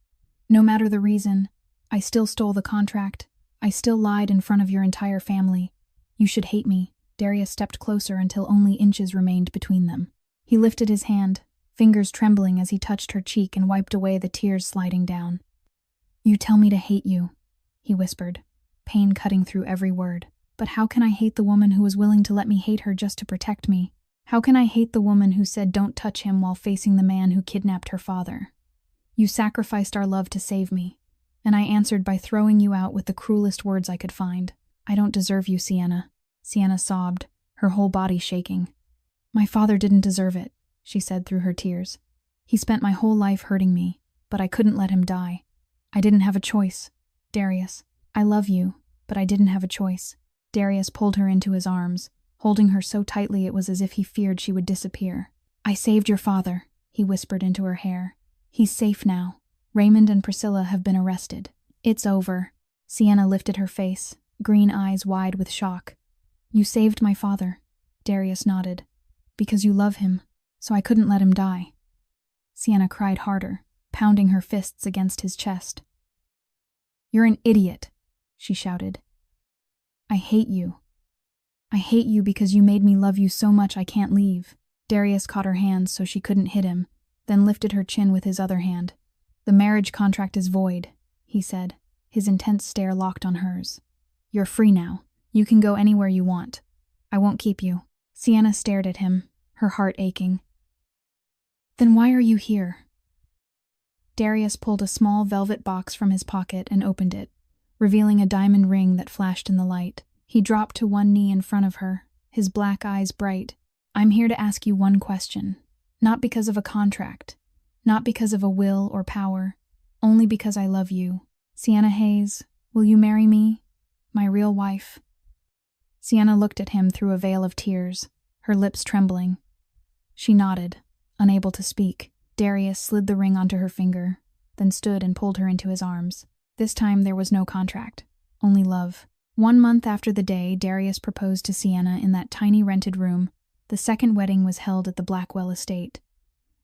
No matter the reason, I still stole the contract. I still lied in front of your entire family. You should hate me. Darius stepped closer until only inches remained between them. He lifted his hand, fingers trembling as he touched her cheek and wiped away the tears sliding down. You tell me to hate you, he whispered, pain cutting through every word. But how can I hate the woman who was willing to let me hate her just to protect me? How can I hate the woman who said don't touch him while facing the man who kidnapped her father? You sacrificed our love to save me, and I answered by throwing you out with the cruelest words I could find. I don't deserve you, Sienna. Sienna sobbed, her whole body shaking. My father didn't deserve it, she said through her tears. He spent my whole life hurting me, but I couldn't let him die. I didn't have a choice. Darius, I love you, but I didn't have a choice. Darius pulled her into his arms, holding her so tightly it was as if he feared she would disappear. I saved your father, he whispered into her hair. He's safe now. Raymond and Priscilla have been arrested. It's over. Sienna lifted her face, green eyes wide with shock. You saved my father, Darius nodded, because you love him, so I couldn't let him die. Sienna cried harder, pounding her fists against his chest. You're an idiot, she shouted. I hate you. I hate you because you made me love you so much I can't leave. Darius caught her hands so she couldn't hit him, then lifted her chin with his other hand. The marriage contract is void, he said, his intense stare locked on hers. You're free now. You can go anywhere you want. I won't keep you. Sienna stared at him, her heart aching. Then why are you here? Darius pulled a small velvet box from his pocket and opened it, revealing a diamond ring that flashed in the light. He dropped to one knee in front of her, his black eyes bright. I'm here to ask you one question. Not because of a contract, not because of a will or power, only because I love you. Sienna Hayes, will you marry me, my real wife? Sienna looked at him through a veil of tears, her lips trembling. She nodded, unable to speak. Darius slid the ring onto her finger, then stood and pulled her into his arms. This time there was no contract, only love. 1 month after the day Darius proposed to Sienna in that tiny rented room, the second wedding was held at the Blackwell estate.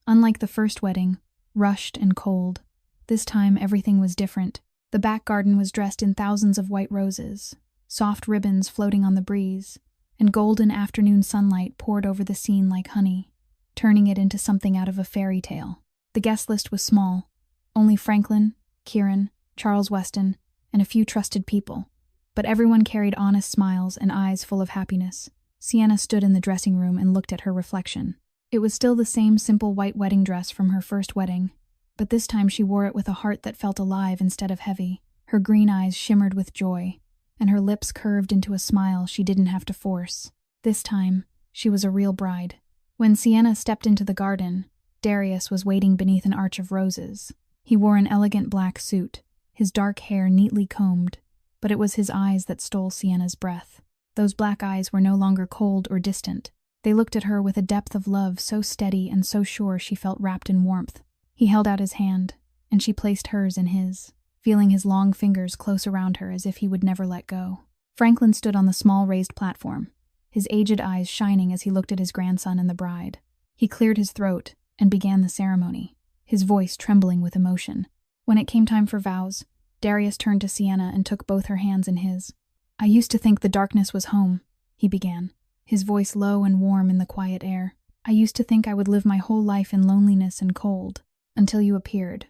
Unlike the first wedding, rushed and cold, this time everything was different. The back garden was dressed in thousands of white roses, soft ribbons floating on the breeze, and golden afternoon sunlight poured over the scene like honey, turning it into something out of a fairy tale. The guest list was small, only Franklin, Kieran, Charles Weston, and a few trusted people, but everyone carried honest smiles and eyes full of happiness. Sienna stood in the dressing room and looked at her reflection. It was still the same simple white wedding dress from her first wedding, but this time she wore it with a heart that felt alive instead of heavy. Her green eyes shimmered with joy, and her lips curved into a smile she didn't have to force. This time, she was a real bride. When Sienna stepped into the garden, Darius was waiting beneath an arch of roses. He wore an elegant black suit, his dark hair neatly combed, but it was his eyes that stole Sienna's breath. Those black eyes were no longer cold or distant. They looked at her with a depth of love so steady and so sure she felt wrapped in warmth. He held out his hand, and she placed hers in his, feeling his long fingers close around her as if he would never let go. Franklin stood on the small raised platform, his aged eyes shining as he looked at his grandson and the bride. He cleared his throat and began the ceremony, his voice trembling with emotion. When it came time for vows, Darius turned to Sienna and took both her hands in his. I used to think the darkness was home, he began, his voice low and warm in the quiet air. I used to think I would live my whole life in loneliness and cold, until you appeared,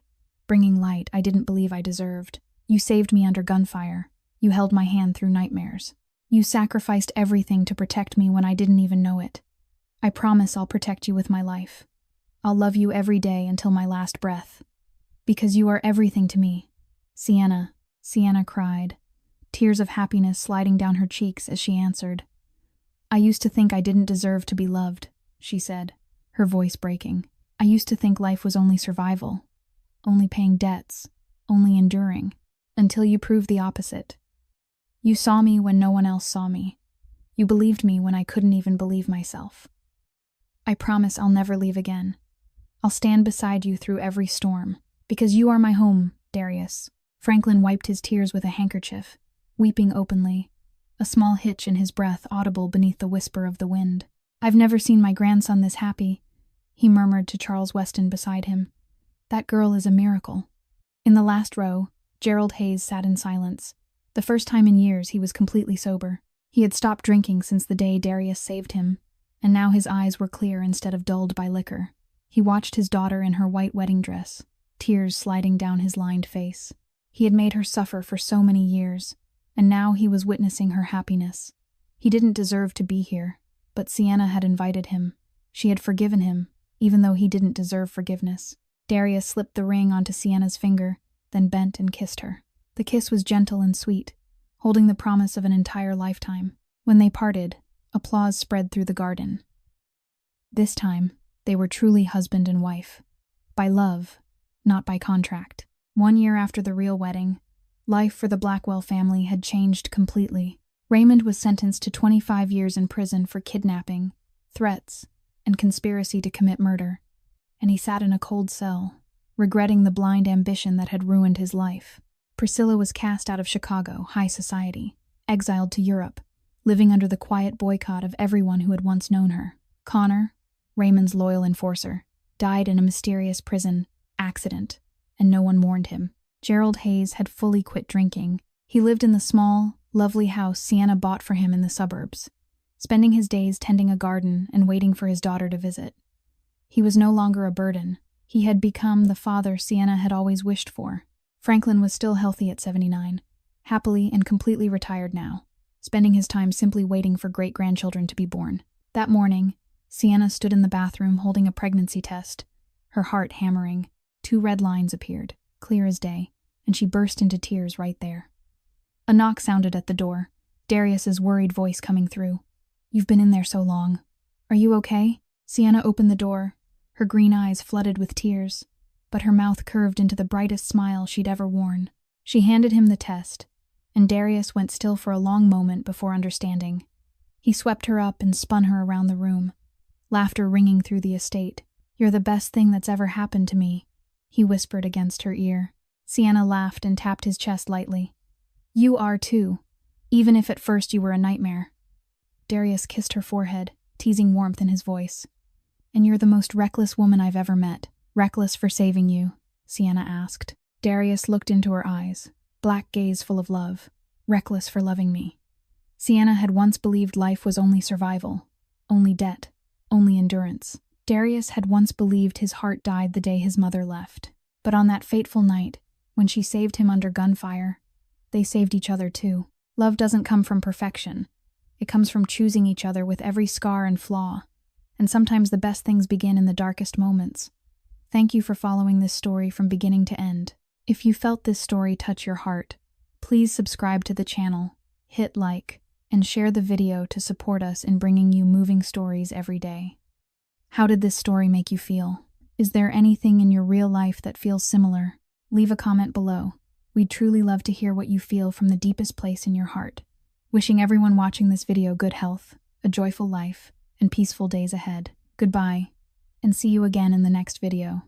bringing light I didn't believe I deserved. You saved me under gunfire. You held my hand through nightmares. You sacrificed everything to protect me when I didn't even know it. I promise I'll protect you with my life. I'll love you every day until my last breath. Because you are everything to me. Sienna cried, tears of happiness sliding down her cheeks as she answered. I used to think I didn't deserve to be loved, she said, her voice breaking. I used to think life was only survival, only paying debts, only enduring, until you proved the opposite. You saw me when no one else saw me. You believed me when I couldn't even believe myself. I promise I'll never leave again. I'll stand beside you through every storm, because you are my home, Darius. Franklin wiped his tears with a handkerchief, weeping openly, a small hitch in his breath audible beneath the whisper of the wind. I've never seen my grandson this happy, he murmured to Charles Weston beside him. That girl is a miracle. In the last row, Gerald Hayes sat in silence. The first time in years he was completely sober. He had stopped drinking since the day Darius saved him, and now his eyes were clear instead of dulled by liquor. He watched his daughter in her white wedding dress, tears sliding down his lined face. He had made her suffer for so many years, and now he was witnessing her happiness. He didn't deserve to be here, but Sienna had invited him. She had forgiven him, even though he didn't deserve forgiveness. Darius slipped the ring onto Sienna's finger, then bent and kissed her. The kiss was gentle and sweet, holding the promise of an entire lifetime. When they parted, applause spread through the garden. This time, they were truly husband and wife. By love, not by contract. 1 year after the real wedding, life for the Blackwell family had changed completely. Raymond was sentenced to 25 years in prison for kidnapping, threats, and conspiracy to commit murder, and he sat in a cold cell, regretting the blind ambition that had ruined his life. Priscilla was cast out of Chicago, high society, exiled to Europe, living under the quiet boycott of everyone who had once known her. Connor, Raymond's loyal enforcer, died in a mysterious prison accident, and no one mourned him. Gerald Hayes had fully quit drinking. He lived in the small, lovely house Sienna bought for him in the suburbs, spending his days tending a garden and waiting for his daughter to visit. He was no longer a burden. He had become the father Sienna had always wished for. Franklin was still healthy at 79, happily and completely retired now, spending his time simply waiting for great-grandchildren to be born. That morning, Sienna stood in the bathroom holding a pregnancy test, her heart hammering. 2 red lines appeared, clear as day, and she burst into tears right there. A knock sounded at the door, Darius's worried voice coming through. "You've been in there so long. Are you okay?" Sienna opened the door, her green eyes flooded with tears, but her mouth curved into the brightest smile she'd ever worn. She handed him the test, and Darius went still for a long moment before understanding. He swept her up and spun her around the room, laughter ringing through the estate. "You're the best thing that's ever happened to me," he whispered against her ear. Sienna laughed and tapped his chest lightly. "You are too, even if at first you were a nightmare." Darius kissed her forehead, teasing warmth in his voice. "And you're the most reckless woman I've ever met." "Reckless for saving you?" Sienna asked. Darius looked into her eyes, black gaze full of love. "Reckless for loving me." Sienna had once believed life was only survival, only debt, only endurance. Darius had once believed his heart died the day his mother left. But on that fateful night, when she saved him under gunfire, they saved each other too. Love doesn't come from perfection. It comes from choosing each other with every scar and flaw. And sometimes the best things begin in the darkest moments. Thank you for following this story from beginning to end. If you felt this story touch your heart, please subscribe to the channel, hit like, and share the video to support us in bringing you moving stories every day. How did this story make you feel? Is there anything in your real life that feels similar? Leave a comment below. We'd truly love to hear what you feel from the deepest place in your heart. Wishing everyone watching this video good health, a joyful life, and peaceful days ahead. Goodbye, and see you again in the next video.